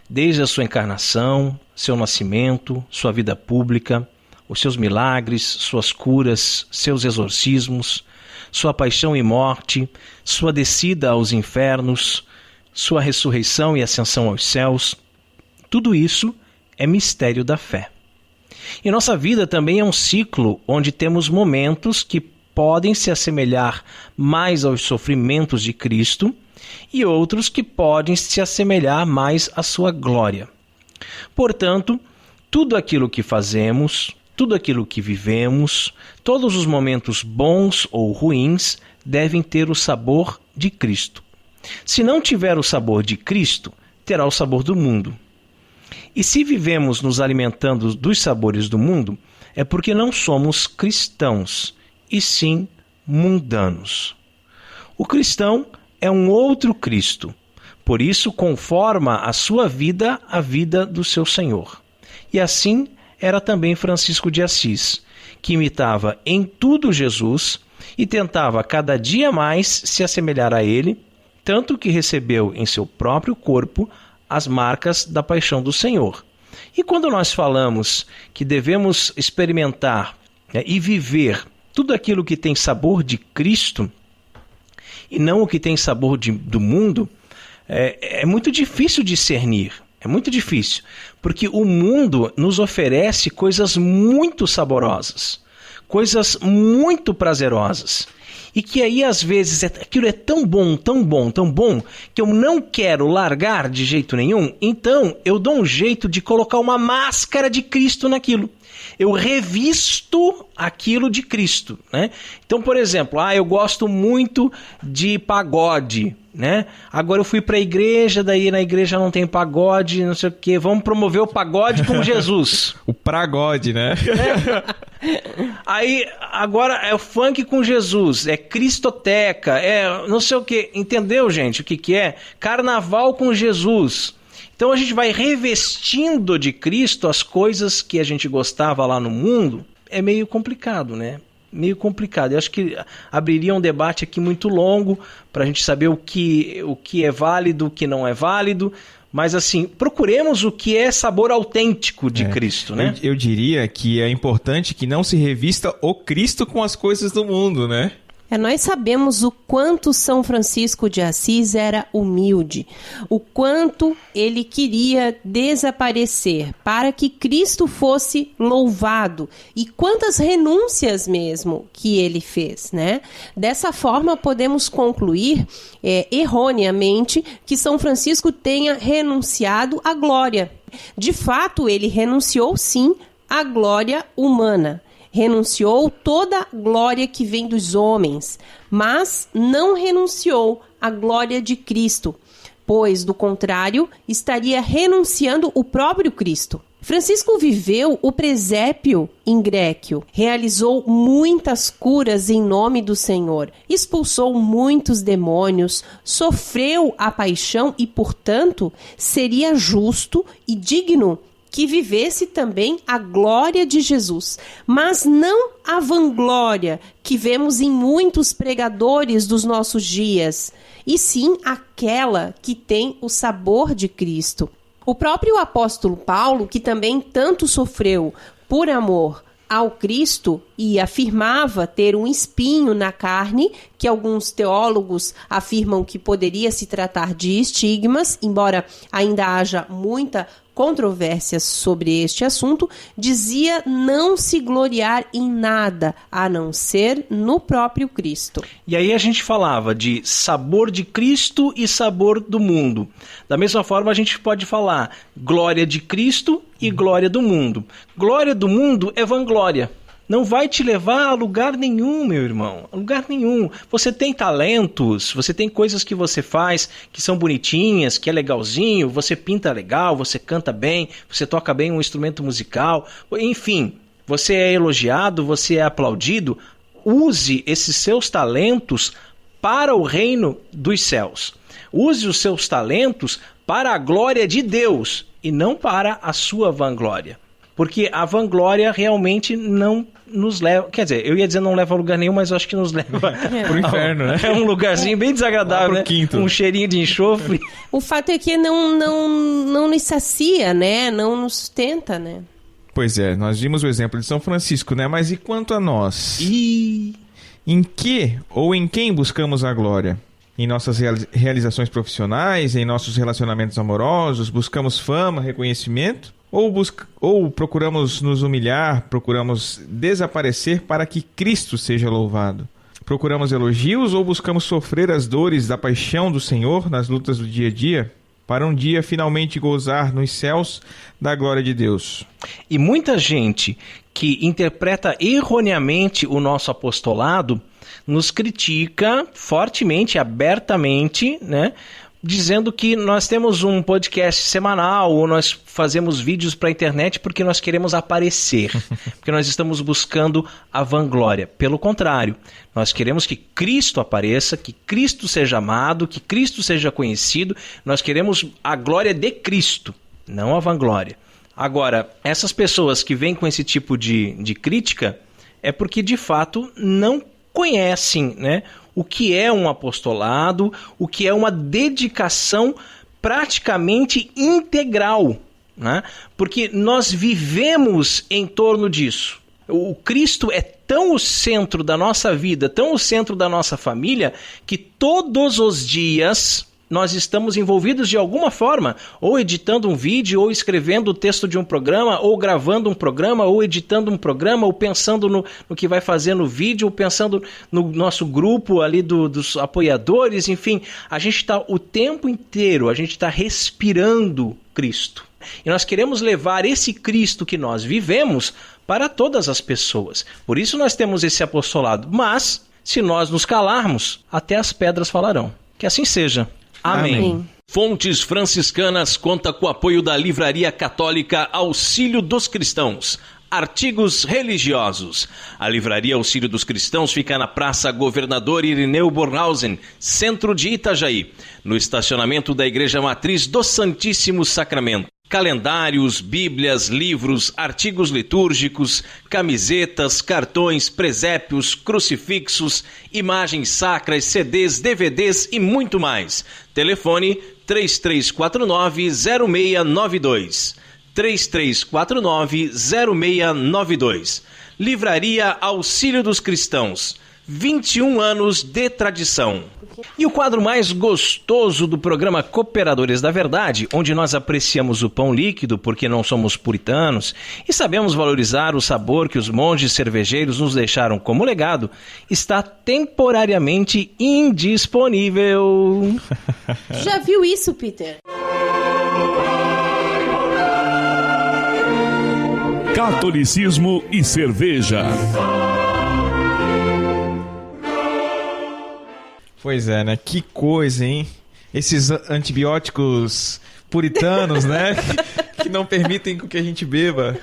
Desde a sua encarnação, seu nascimento, sua vida pública, os seus milagres, suas curas, seus exorcismos, sua paixão e morte, sua descida aos infernos, sua ressurreição e ascensão aos céus, tudo isso é mistério da fé. E nossa vida também é um ciclo onde temos momentos que podem se assemelhar mais aos sofrimentos de Cristo e outros que podem se assemelhar mais à sua glória. Portanto, tudo aquilo que fazemos, tudo aquilo que vivemos, todos os momentos bons ou ruins devem ter o sabor de Cristo. Se não tiver o sabor de Cristo, terá o sabor do mundo. E se vivemos nos alimentando dos sabores do mundo, é porque não somos cristãos, e sim mundanos. O cristão é um outro Cristo, por isso conforma a sua vida à vida do seu Senhor. E assim era também Francisco de Assis, que imitava em tudo Jesus e tentava cada dia mais se assemelhar a ele, tanto que recebeu em seu próprio corpo as marcas da paixão do Senhor. E quando nós falamos que devemos experimentar e viver tudo aquilo que tem sabor de Cristo e não o que tem sabor do mundo, é muito difícil discernir. É muito difícil, porque o mundo nos oferece coisas muito saborosas, coisas muito prazerosas. E que aí, às vezes, aquilo é tão bom, tão bom, tão bom, que eu não quero largar de jeito nenhum. Então, eu dou um jeito de colocar uma máscara de Cristo naquilo. Eu revisto aquilo de Cristo, né? Então, por exemplo, eu gosto muito de pagode. né? Agora eu fui pra igreja, daí na igreja não tem pagode, não sei o quê. Vamos promover o pagode com Jesus. O pragode, né? Aí, agora é o funk com Jesus, é cristoteca, é não sei o quê. Entendeu, gente, o que é? Carnaval com Jesus. Então a gente vai revestindo de Cristo as coisas que a gente gostava lá no mundo. É meio complicado, né? Meio complicado. Eu acho que abriria um debate aqui muito longo para a gente saber o que é válido, o que não é válido. Mas assim, procuremos o que é sabor autêntico de Cristo, né? Eu diria que é importante que não se revista o Cristo com as coisas do mundo, né? Nós sabemos o quanto São Francisco de Assis era humilde, o quanto ele queria desaparecer para que Cristo fosse louvado e quantas renúncias mesmo que ele fez, né? Dessa forma, podemos concluir erroneamente que São Francisco tenha renunciado à glória. De fato, ele renunciou sim à glória humana. Renunciou toda a glória que vem dos homens, mas não renunciou à glória de Cristo, pois, do contrário, estaria renunciando o próprio Cristo. Francisco viveu o presépio em Gréquio, realizou muitas curas em nome do Senhor, expulsou muitos demônios, sofreu a paixão e, portanto, seria justo e digno que vivesse também a glória de Jesus, mas não a vanglória que vemos em muitos pregadores dos nossos dias, e sim aquela que tem o sabor de Cristo. O próprio apóstolo Paulo, que também tanto sofreu por amor ao Cristo e afirmava ter um espinho na carne, que alguns teólogos afirmam que poderia se tratar de estigmas, embora ainda haja muita controvérsia sobre este assunto, dizia não se gloriar em nada, a não ser no próprio Cristo. E aí a gente falava de sabor de Cristo e sabor do mundo. Da mesma forma, a gente pode falar glória de Cristo e glória do mundo. Glória do mundo é vanglória. Não vai te levar a lugar nenhum, meu irmão. A lugar nenhum. Você tem talentos, você tem coisas que você faz que são bonitinhas, que é legalzinho, você pinta legal, você canta bem, você toca bem um instrumento musical. Enfim, você é elogiado, você é aplaudido. Use esses seus talentos para o reino dos céus. Use os seus talentos para a glória de Deus e não para a sua vanglória. Porque a vanglória realmente não nos leva... Quer dizer, eu ia dizer não leva a lugar nenhum, mas eu acho que nos leva... Pro inferno, né? É um lugarzinho bem desagradável, né? Quinto. Um cheirinho de enxofre. O fato é que não nos sacia, né? Não nos sustenta, né? Pois é, nós vimos o exemplo de São Francisco, né? Mas e quanto a nós? Em que ou em quem buscamos a glória? Em nossas realizações profissionais, em nossos relacionamentos amorosos, buscamos fama, reconhecimento? Ou procuramos nos humilhar, procuramos desaparecer para que Cristo seja louvado? Procuramos elogios ou buscamos sofrer as dores da paixão do Senhor nas lutas do dia a dia, para um dia finalmente gozar nos céus da glória de Deus? E muita gente que interpreta erroneamente o nosso apostolado nos critica fortemente, abertamente, né? Dizendo que nós temos um podcast semanal ou nós fazemos vídeos para a internet porque nós queremos aparecer, porque nós estamos buscando a vanglória. Pelo contrário, nós queremos que Cristo apareça, que Cristo seja amado, que Cristo seja conhecido. Nós queremos a glória de Cristo, não a vanglória. Agora, essas pessoas que vêm com esse tipo de crítica é porque de fato não conhecem, né, o que é um apostolado, o que é uma dedicação praticamente integral, né? Porque nós vivemos em torno disso. O Cristo é tão o centro da nossa vida, tão o centro da nossa família, que todos os dias nós estamos envolvidos de alguma forma, ou editando um vídeo, ou escrevendo o texto de um programa, ou gravando um programa, ou editando um programa, ou pensando no que vai fazer no vídeo, ou pensando no nosso grupo ali dos apoiadores, enfim. A gente está o tempo inteiro, a gente está respirando Cristo. E nós queremos levar esse Cristo que nós vivemos para todas as pessoas. Por isso nós temos esse apostolado. Mas, se nós nos calarmos, até as pedras falarão. Que assim seja. Amém. Amém. Fontes Franciscanas conta com o apoio da Livraria Católica Auxílio dos Cristãos. Artigos religiosos. A Livraria Auxílio dos Cristãos fica na Praça Governador Irineu Bornhausen, centro de Itajaí, no estacionamento da Igreja Matriz do Santíssimo Sacramento. Calendários, bíblias, livros, artigos litúrgicos, camisetas, cartões, presépios, crucifixos, imagens sacras, CDs, DVDs e muito mais. Telefone 3349-0692. 3349-0692. Livraria Auxílio dos Cristãos. 21 anos de tradição. E o quadro mais gostoso do programa Cooperadores da Verdade, onde nós apreciamos o pão líquido porque não somos puritanos e sabemos valorizar o sabor que os monges cervejeiros nos deixaram como legado, está temporariamente indisponível. Já viu isso, Peter? Catolicismo e cerveja. Pois é, né? Que coisa, hein? Esses antibióticos puritanos, né? Que não permitem que a gente beba.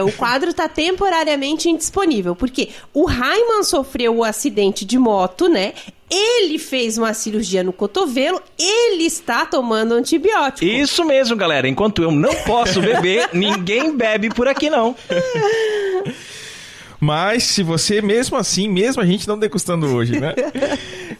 O quadro está temporariamente indisponível, porque o Raiman sofreu o acidente de moto, né? Ele fez uma cirurgia no cotovelo, ele está tomando antibiótico. Isso mesmo, galera. Enquanto eu não posso beber, ninguém bebe por aqui, não. Mas se você, mesmo assim, mesmo a gente não degustando hoje, né?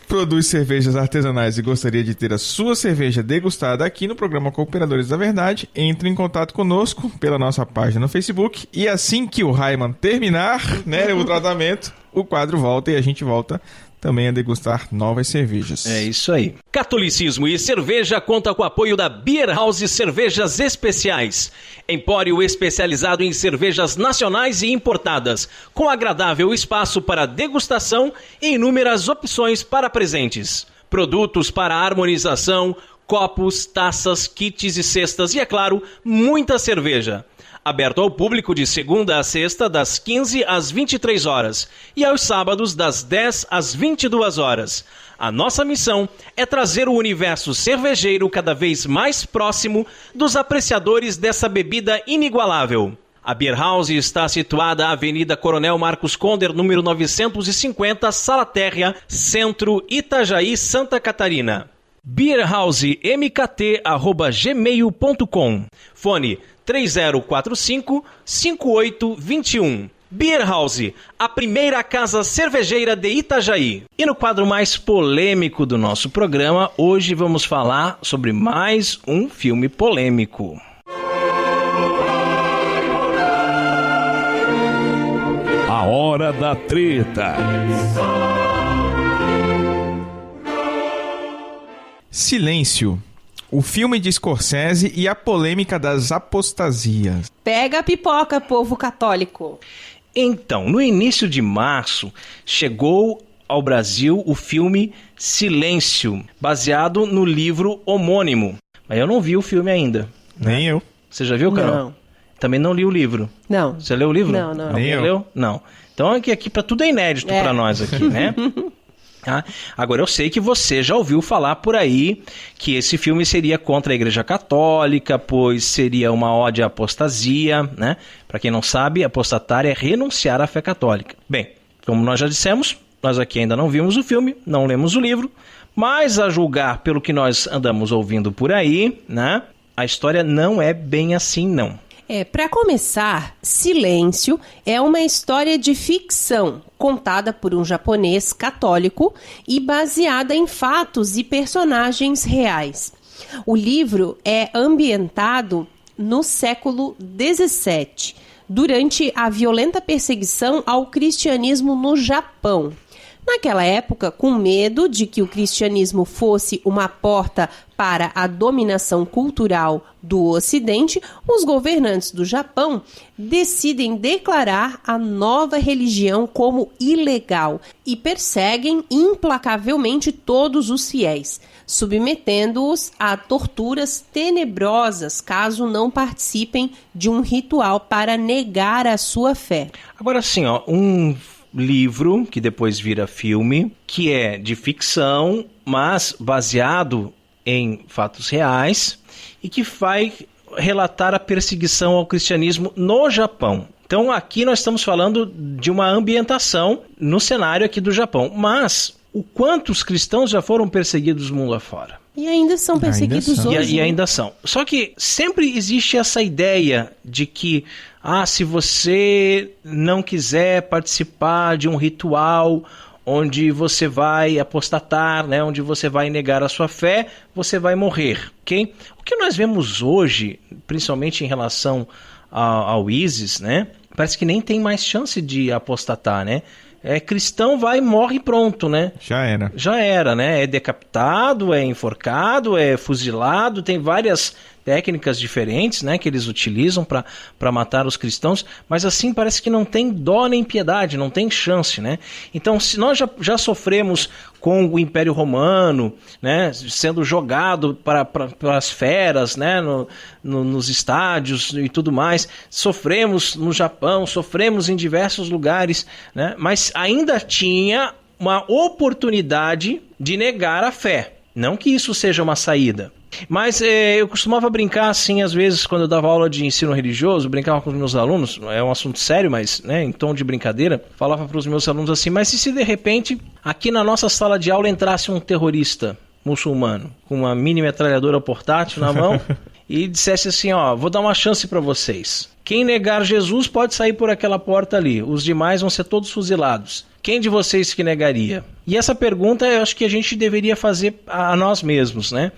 Produz cervejas artesanais e gostaria de ter a sua cerveja degustada aqui no programa Cooperadores da Verdade, entre em contato conosco pela nossa página no Facebook e assim que o Raiman terminar, né, o tratamento, o quadro volta e a gente volta também a degustar novas cervejas. É isso aí. Catolicismo e cerveja conta com o apoio da Beer House Cervejas Especiais. Empório especializado em cervejas nacionais e importadas, com agradável espaço para degustação e inúmeras opções para presentes. Produtos para harmonização, copos, taças, kits e cestas e, é claro, muita cerveja. Aberto ao público de segunda a sexta, das 15 às 23 horas e aos sábados, das 10 às 22 horas. A nossa missão é trazer o universo cervejeiro cada vez mais próximo dos apreciadores dessa bebida inigualável. A Beer House está situada na Avenida Coronel Marcos Conder, número 950, Sala Térrea, Centro, Itajaí, Santa Catarina. beerhousemkt@gmail.com. Fone 3045-5821. Beer House, a primeira casa cervejeira de Itajaí. E no quadro mais polêmico do nosso programa, hoje vamos falar sobre mais um filme polêmico. A Hora da Treta. Silêncio. O filme de Scorsese e a polêmica das apostasias. Pega a pipoca, povo católico. Então, no início de março, chegou ao Brasil o filme Silêncio, baseado no livro homônimo. Mas eu não vi o filme ainda. Nem eu. Você já viu, Carol? Não. Também não li o livro. Não. Você leu o livro? Não. Nem eu. Leu? Não. Então aqui para tudo é inédito para nós aqui, né? Tá? Agora eu sei que você já ouviu falar por aí que esse filme seria contra a Igreja Católica, pois seria uma ode à apostasia, né? Para quem não sabe, apostatar é renunciar à fé católica. Bem, como nós já dissemos, nós aqui ainda não vimos o filme, não lemos o livro, mas a julgar pelo que nós andamos ouvindo por aí, né? A história não é bem assim, não. Para começar, Silêncio é uma história de ficção contada por um japonês católico e baseada em fatos e personagens reais. O livro é ambientado no século XVII, durante a violenta perseguição ao cristianismo no Japão. Naquela época, com medo de que o cristianismo fosse uma porta para a dominação cultural do Ocidente, os governantes do Japão decidem declarar a nova religião como ilegal e perseguem implacavelmente todos os fiéis, submetendo-os a torturas tenebrosas caso não participem de um ritual para negar a sua fé. Agora sim, um livro que depois vira filme, que é de ficção, mas baseado em fatos reais e que vai relatar a perseguição ao cristianismo no Japão. Então aqui nós estamos falando de uma ambientação no cenário aqui do Japão, mas o quanto os cristãos já foram perseguidos mundo afora. E ainda são perseguidos hoje. E ainda são. Só que sempre existe essa ideia de que, se você não quiser participar de um ritual onde você vai apostatar, né, onde você vai negar a sua fé, você vai morrer, ok? O que nós vemos hoje, principalmente em relação ao ISIS, né, parece que nem tem mais chance de apostatar, né? Cristão vai e morre pronto, né? Já era, né? É decapitado, é enforcado, é fuzilado, tem várias técnicas diferentes, né, que eles utilizam para matar os cristãos, mas assim parece que não tem dó nem piedade, não tem chance, né? Então, se nós já sofremos com o Império Romano, né, sendo jogado para as feras, né, nos estádios e tudo mais, sofremos no Japão, sofremos em diversos lugares, né, mas ainda tinha uma oportunidade de negar a fé. Não que isso seja uma saída. Mas eu costumava brincar assim, às vezes, quando eu dava aula de ensino religioso, brincava com os meus alunos, é um assunto sério, mas né, em tom de brincadeira, falava para os meus alunos assim, mas e se de repente aqui na nossa sala de aula entrasse um terrorista muçulmano com uma mini metralhadora portátil na mão e dissesse assim, vou dar uma chance para vocês. Quem negar Jesus pode sair por aquela porta ali, os demais vão ser todos fuzilados. Quem de vocês que negaria? E essa pergunta eu acho que a gente deveria fazer a nós mesmos, né?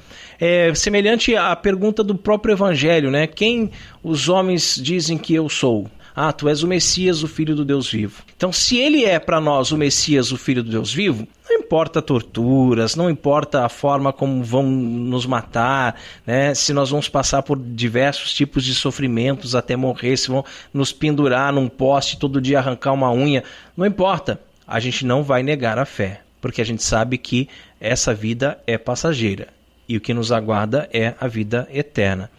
Semelhante à pergunta do próprio Evangelho, né? Quem os homens dizem que eu sou? Tu és o Messias, o Filho do Deus vivo. Então, se ele é para nós o Messias, o Filho do Deus vivo, não importa torturas, não importa a forma como vão nos matar, né? Se nós vamos passar por diversos tipos de sofrimentos até morrer, se vão nos pendurar num poste todo dia arrancar uma unha, não importa. A gente não vai negar a fé, porque a gente sabe que essa vida é passageira e o que nos aguarda é a vida eterna.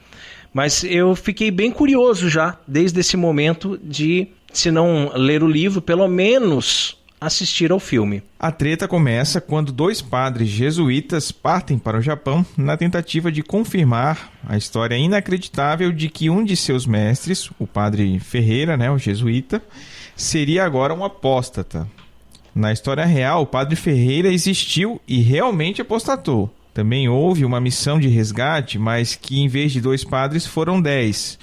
Mas eu fiquei bem curioso já, desde esse momento, de, se não ler o livro, pelo menos assistir ao filme. A treta começa quando 2 padres jesuítas partem para o Japão na tentativa de confirmar a história inacreditável de que um de seus mestres, o padre Ferreira, né, o jesuíta, seria agora um apóstata. Na história real, o padre Ferreira existiu e realmente apostatou. Também houve uma missão de resgate, mas que em vez de 2 padres foram 10.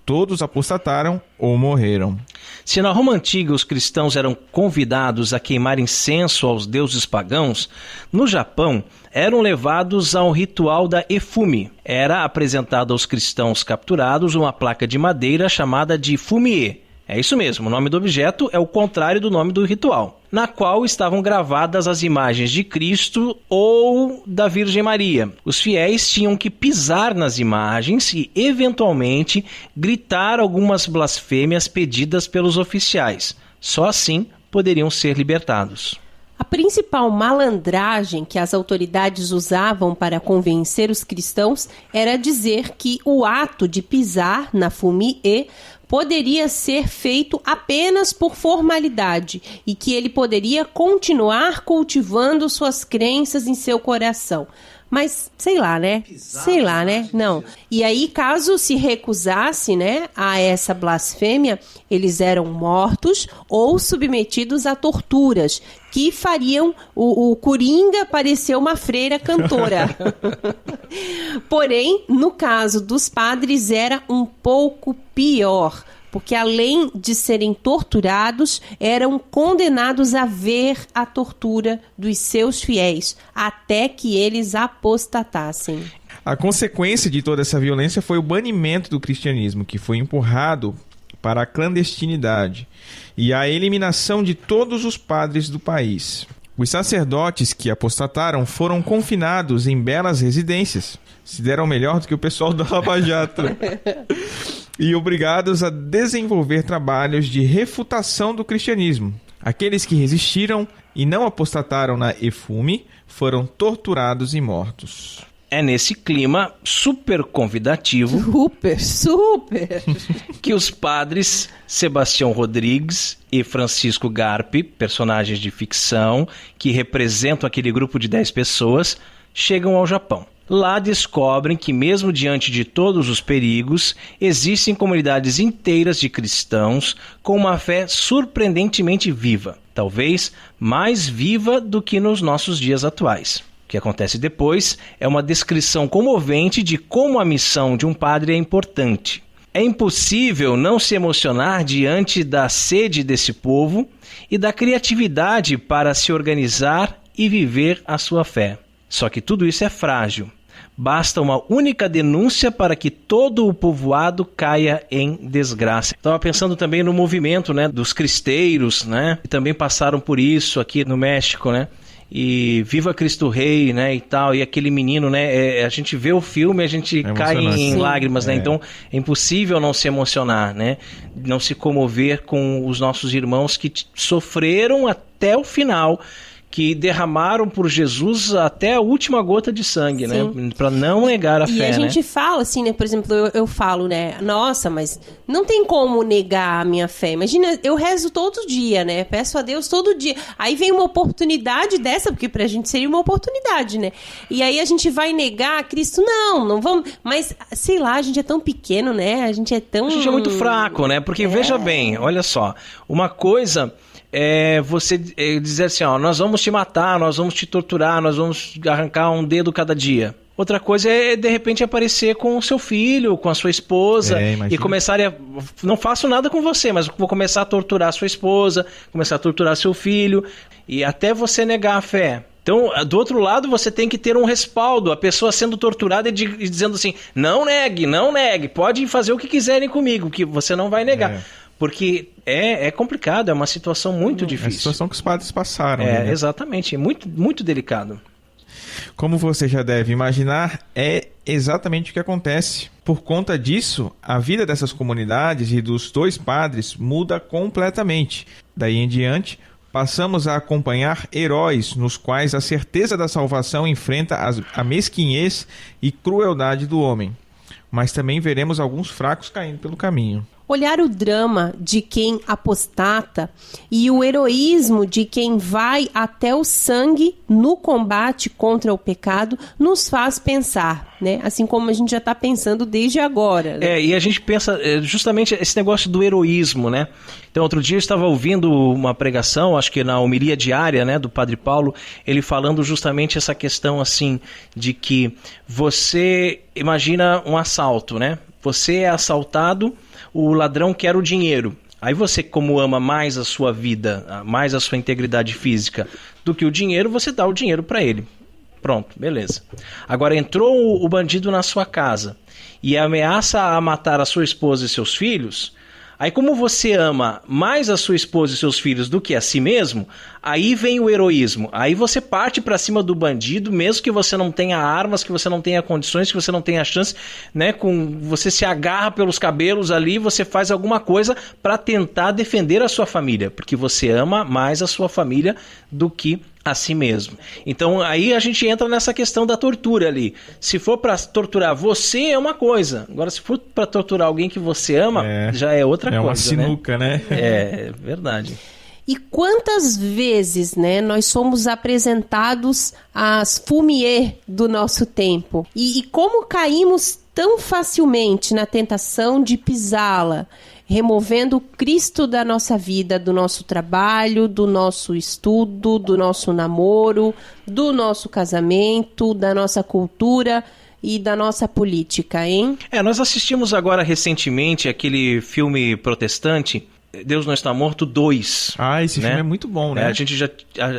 Todos apostataram ou morreram. Se na Roma Antiga os cristãos eram convidados a queimar incenso aos deuses pagãos, no Japão eram levados ao ritual da Efumi. Era apresentada aos cristãos capturados uma placa de madeira chamada de fumie. É isso mesmo, o nome do objeto é o contrário do nome do ritual, na qual estavam gravadas as imagens de Cristo ou da Virgem Maria. Os fiéis tinham que pisar nas imagens e, eventualmente, gritar algumas blasfêmias pedidas pelos oficiais. Só assim poderiam ser libertados. A principal malandragem que as autoridades usavam para convencer os cristãos era dizer que o ato de pisar na fumie poderia ser feito apenas por formalidade e que ele poderia continuar cultivando suas crenças em seu coração. Mas, sei lá, né? Não. E aí, caso se recusasse, né, a essa blasfêmia, eles eram mortos ou submetidos a torturas, que fariam o Coringa parecer uma freira cantora. Porém, no caso dos padres, era um pouco pior, porque além de serem torturados, eram condenados a ver a tortura dos seus fiéis, até que eles apostatassem. A consequência de toda essa violência foi o banimento do cristianismo, que foi empurrado para a clandestinidade, e a eliminação de todos os padres do país. Os sacerdotes que apostataram foram confinados em belas residências, se deram melhor do que o pessoal da Lava Jato, e obrigados a desenvolver trabalhos de refutação do cristianismo. Aqueles que resistiram e não apostataram na Efumi foram torturados e mortos. É nesse clima super convidativo Super! que os padres Sebastião Rodrigues e Francisco Garpe, personagens de ficção que representam aquele grupo de 10 pessoas, chegam ao Japão. Lá descobrem que, mesmo diante de todos os perigos, existem comunidades inteiras de cristãos com uma fé surpreendentemente viva, talvez mais viva do que nos nossos dias atuais. O que acontece depois é uma descrição comovente de como a missão de um padre é importante. É impossível não se emocionar diante da sede desse povo e da criatividade para se organizar e viver a sua fé. Só que tudo isso é frágil. Basta uma única denúncia para que todo o povoado caia em desgraça. Estava pensando também no movimento, né, dos cristeiros, né, que também passaram por isso aqui no México, né? E Viva Cristo Rei, né, e tal, e aquele menino, né, a gente vê o filme, a gente cai em lágrimas, né, então é impossível não se emocionar, né, não se comover com os nossos irmãos que sofreram até o final, que derramaram por Jesus até a última gota de sangue, né? Para não negar a fé, né? E a gente fala assim, né? Por exemplo, eu falo, né? Nossa, mas não tem como negar a minha fé. Imagina, eu rezo todo dia, né? Peço a Deus todo dia. Aí vem uma oportunidade dessa, porque pra gente seria uma oportunidade, né? E aí a gente vai negar a Cristo? Não vamos. Mas, sei lá, a gente é tão pequeno, né? A gente é muito fraco, né? Porque, veja bem, olha só. Uma coisa... você dizer assim, ó, nós vamos te matar, nós vamos te torturar, nós vamos arrancar um dedo cada dia. Outra coisa é, de repente, aparecer com o seu filho, com a sua esposa, e começarem a... Não faço nada com você, mas vou começar a torturar a sua esposa, começar a torturar seu filho, e até você negar a fé. Então, do outro lado, você tem que ter um respaldo, a pessoa sendo torturada e dizendo assim, não negue, pode fazer o que quiserem comigo, que você não vai negar. Porque é complicado, é uma situação muito difícil. É a situação que os padres passaram. Exatamente, é muito, muito delicado. Como você já deve imaginar, é exatamente o que acontece. Por conta disso, a vida dessas comunidades e dos 2 padres muda completamente. Daí em diante, passamos a acompanhar heróis nos quais a certeza da salvação enfrenta a mesquinhez e crueldade do homem. Mas também veremos alguns fracos caindo pelo caminho. Olhar o drama de quem apostata e o heroísmo de quem vai até o sangue no combate contra o pecado nos faz pensar, né? Assim como a gente já está pensando desde agora. Né? E a gente pensa justamente esse negócio do heroísmo, né? Então, outro dia eu estava ouvindo uma pregação, acho que na homilia diária, né, do Padre Paulo, ele falando justamente essa questão assim, de que você imagina um assalto, né? Você é assaltado, o ladrão quer o dinheiro. Aí você, como ama mais a sua vida, mais a sua integridade física do que o dinheiro, você dá o dinheiro para ele. Pronto, beleza. Agora entrou o bandido na sua casa e ameaça a matar a sua esposa e seus filhos. Aí como você ama mais a sua esposa e seus filhos do que a si mesmo, aí vem o heroísmo. Aí você parte para cima do bandido, mesmo que você não tenha armas, que você não tenha condições, que você não tenha chance, né? Você se agarra pelos cabelos ali, você faz alguma coisa para tentar defender a sua família, porque você ama mais a sua família do que a si mesmo. Então aí a gente entra nessa questão da tortura ali. Se for para torturar você é uma coisa, agora se for para torturar alguém que você ama, já é outra coisa. É uma sinuca, né? É verdade. E quantas vezes, né, nós somos apresentados às fumier do nosso tempo? E como caímos tão facilmente na tentação de pisá-la, removendo o Cristo da nossa vida, do nosso trabalho, do nosso estudo, do nosso namoro, do nosso casamento, da nossa cultura e da nossa política, hein? Nós assistimos agora recentemente aquele filme protestante, Deus Não Está Morto 2. Esse filme é muito bom, né?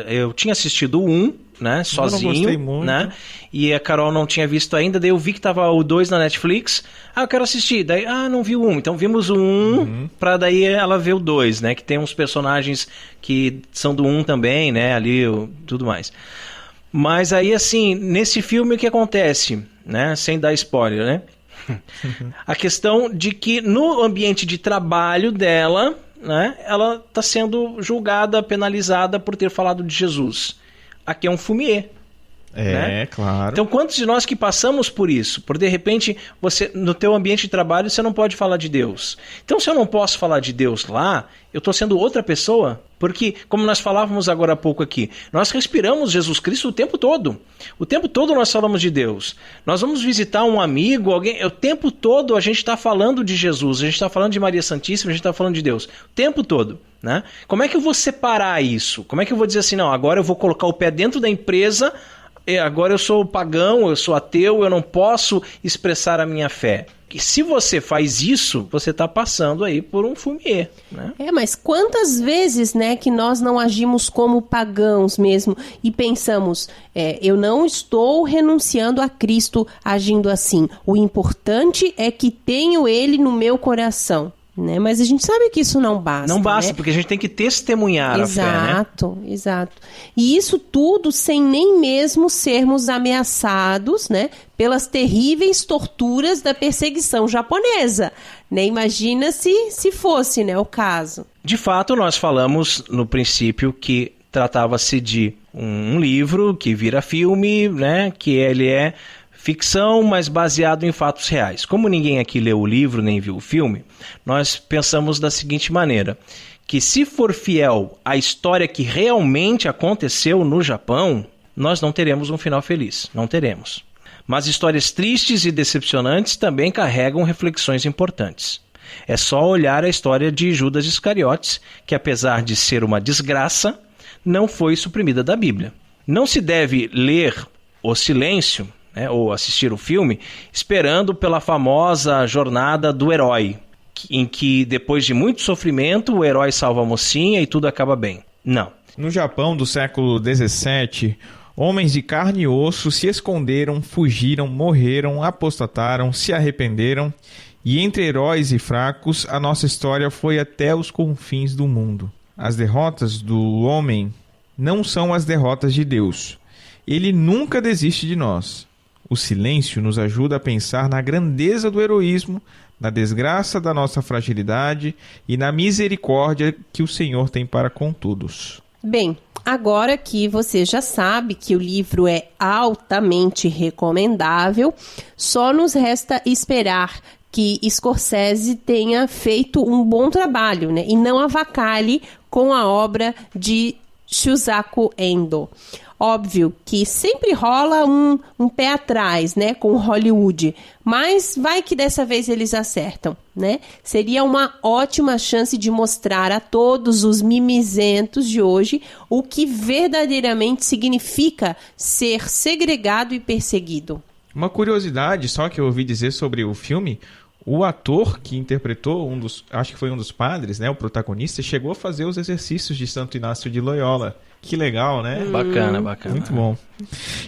Eu tinha assistido o 1, né, sozinho, eu não gostei muito. Né? E a Carol não tinha visto ainda, daí eu vi que tava o 2 na Netflix. Eu quero assistir. Daí, não vi o 1. Então vimos o 1 pra daí ela ver o 2, né, que tem uns personagens que são do 1 também, né, ali, tudo mais. Mas aí, assim, nesse filme o que acontece, né, sem dar spoiler, né? A questão de que no ambiente de trabalho dela, né, ela está sendo julgada, penalizada por ter falado de Jesus. Aqui é um fumier. né? Claro. Então, quantos de nós que passamos por isso? Por, de repente, você no teu ambiente de trabalho, você não pode falar de Deus. Então, se eu não posso falar de Deus lá, eu estou sendo outra pessoa? Porque, como nós falávamos agora há pouco aqui, nós respiramos Jesus Cristo o tempo todo. O tempo todo nós falamos de Deus. Nós vamos visitar um amigo, alguém... O tempo todo a gente está falando de Jesus, a gente está falando de Maria Santíssima, a gente está falando de Deus. O tempo todo, né? Como é que eu vou separar isso? Como é que eu vou dizer assim, não, agora eu vou colocar o pé dentro da empresa... Agora eu sou pagão, eu sou ateu, eu não posso expressar a minha fé. E se você faz isso, você está passando aí por um fumier, né? Mas quantas vezes, né, que nós não agimos como pagãos mesmo e pensamos, eu não estou renunciando a Cristo agindo assim. O importante é que tenho Ele no meu coração. Né? Mas a gente sabe que isso não basta. Não basta, né? porque a gente tem que testemunhar a fé, né? Exato. E isso tudo sem nem mesmo sermos ameaçados, né, pelas terríveis torturas da perseguição japonesa. Né? Imagina se fosse, né, o caso. De fato, nós falamos no princípio que tratava-se de um livro que vira filme, né, que ele é ficção, mas baseado em fatos reais. Como ninguém aqui leu o livro nem viu o filme, nós pensamos da seguinte maneira, que se for fiel à história que realmente aconteceu no Japão, nós não teremos um final feliz, não teremos. Mas histórias tristes e decepcionantes também carregam reflexões importantes. É só olhar a história de Judas Iscariotes, que apesar de ser uma desgraça, não foi suprimida da Bíblia. Não se deve ler O Silêncio, ou assistir o filme, esperando pela famosa jornada do herói, em que depois de muito sofrimento o herói salva a mocinha e tudo acaba bem. Não. No Japão do século XVII, homens de carne e osso se esconderam, fugiram, morreram, apostataram, se arrependeram, e entre heróis e fracos, a nossa história foi até os confins do mundo. As derrotas do homem não são as derrotas de Deus. Ele nunca desiste de nós. O silêncio nos ajuda a pensar na grandeza do heroísmo, na desgraça da nossa fragilidade e na misericórdia que o Senhor tem para com todos. Bem, agora que você já sabe que o livro é altamente recomendável, só nos resta esperar que Scorsese tenha feito um bom trabalho, né? E não avacalhe com a obra de Shusaku Endo. Óbvio que sempre rola um pé atrás, né, com Hollywood, mas vai que dessa vez eles acertam, né? Seria uma ótima chance de mostrar a todos os mimizentos de hoje o que verdadeiramente significa ser segregado e perseguido. Uma curiosidade só que eu ouvi dizer sobre o filme, o ator que interpretou acho que foi um dos padres, né, o protagonista, chegou a fazer os exercícios de Santo Inácio de Loyola. Que legal, né? Bacana. Muito bom.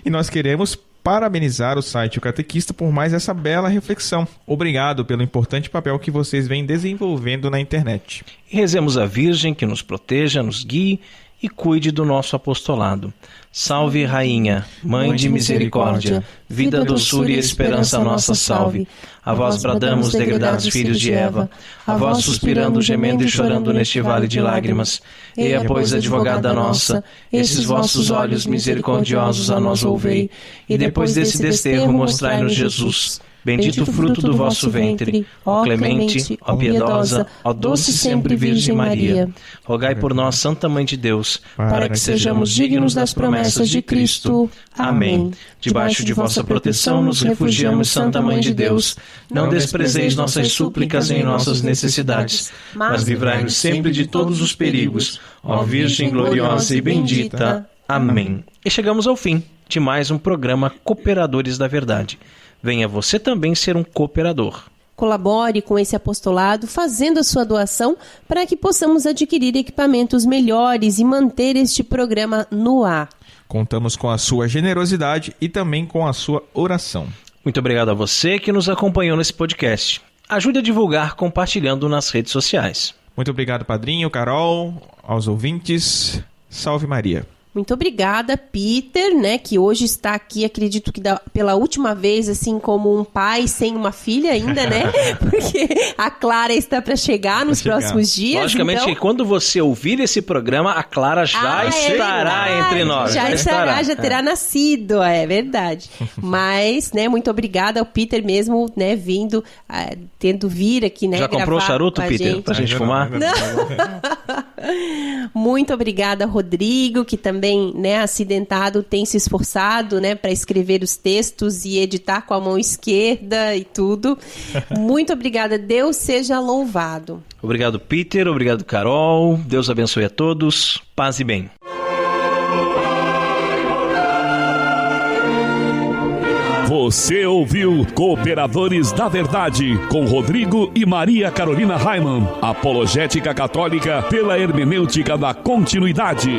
E nós queremos parabenizar o site O Catequista por mais essa bela reflexão. Obrigado pelo importante papel que vocês vêm desenvolvendo na internet. E rezemos a Virgem que nos proteja, nos guie e cuide do nosso apostolado. Salve, Rainha, Mãe de misericórdia, vida, doçura e esperança nossa, salve. A vós bradamos, degredados filhos de Eva, a vós suspirando, gemendo e chorando neste vale de lágrimas. Eia, pois, advogada nossa, esses vossos olhos misericordiosos a nós volvei, e depois desse desterro mostrai-nos Jesus. Bendito o fruto do vosso ventre, ó clemente, ó piedosa, ó doce sempre Virgem Maria. Rogai por nós, Santa Mãe de Deus, para que sejamos dignos das promessas de Cristo. Amém. Debaixo de vossa proteção nos refugiamos, Santa Mãe de Deus. Não desprezeis nossas súplicas em nossas necessidades, mas livrai-nos sempre de todos os perigos, ó Virgem gloriosa e bendita. Amém. E chegamos ao fim de mais um programa Cooperadores da Verdade. Venha você também ser um cooperador. Colabore com esse apostolado fazendo a sua doação para que possamos adquirir equipamentos melhores e manter este programa no ar. Contamos com a sua generosidade e também com a sua oração. Muito obrigado a você que nos acompanhou nesse podcast. Ajude a divulgar compartilhando nas redes sociais. Muito obrigado, Padrinho, Carol, aos ouvintes. Salve Maria. Muito obrigada, Peter, né, que hoje está aqui, acredito que pela última vez, assim, como um pai sem uma filha ainda, né? Porque a Clara está para chegar nos próximos dias. Logicamente, então... que quando você ouvir esse programa, a Clara já estará entre nós. Já terá nascido, é verdade. Mas, né, muito obrigada ao Peter mesmo, né, vindo, tendo vir aqui, né, já comprou o charuto, Peter, pra gente fumar? Não. Muito obrigada, Rodrigo, que também, né, acidentado, tem se esforçado, né, para escrever os textos e editar com a mão esquerda e tudo. Muito obrigada, Deus seja louvado. Obrigado, Peter, obrigado, Carol, Deus abençoe a todos, paz e bem. Você ouviu Cooperadores da Verdade, com Rodrigo e Maria Carolina Raimann, apologética católica pela hermenêutica da continuidade.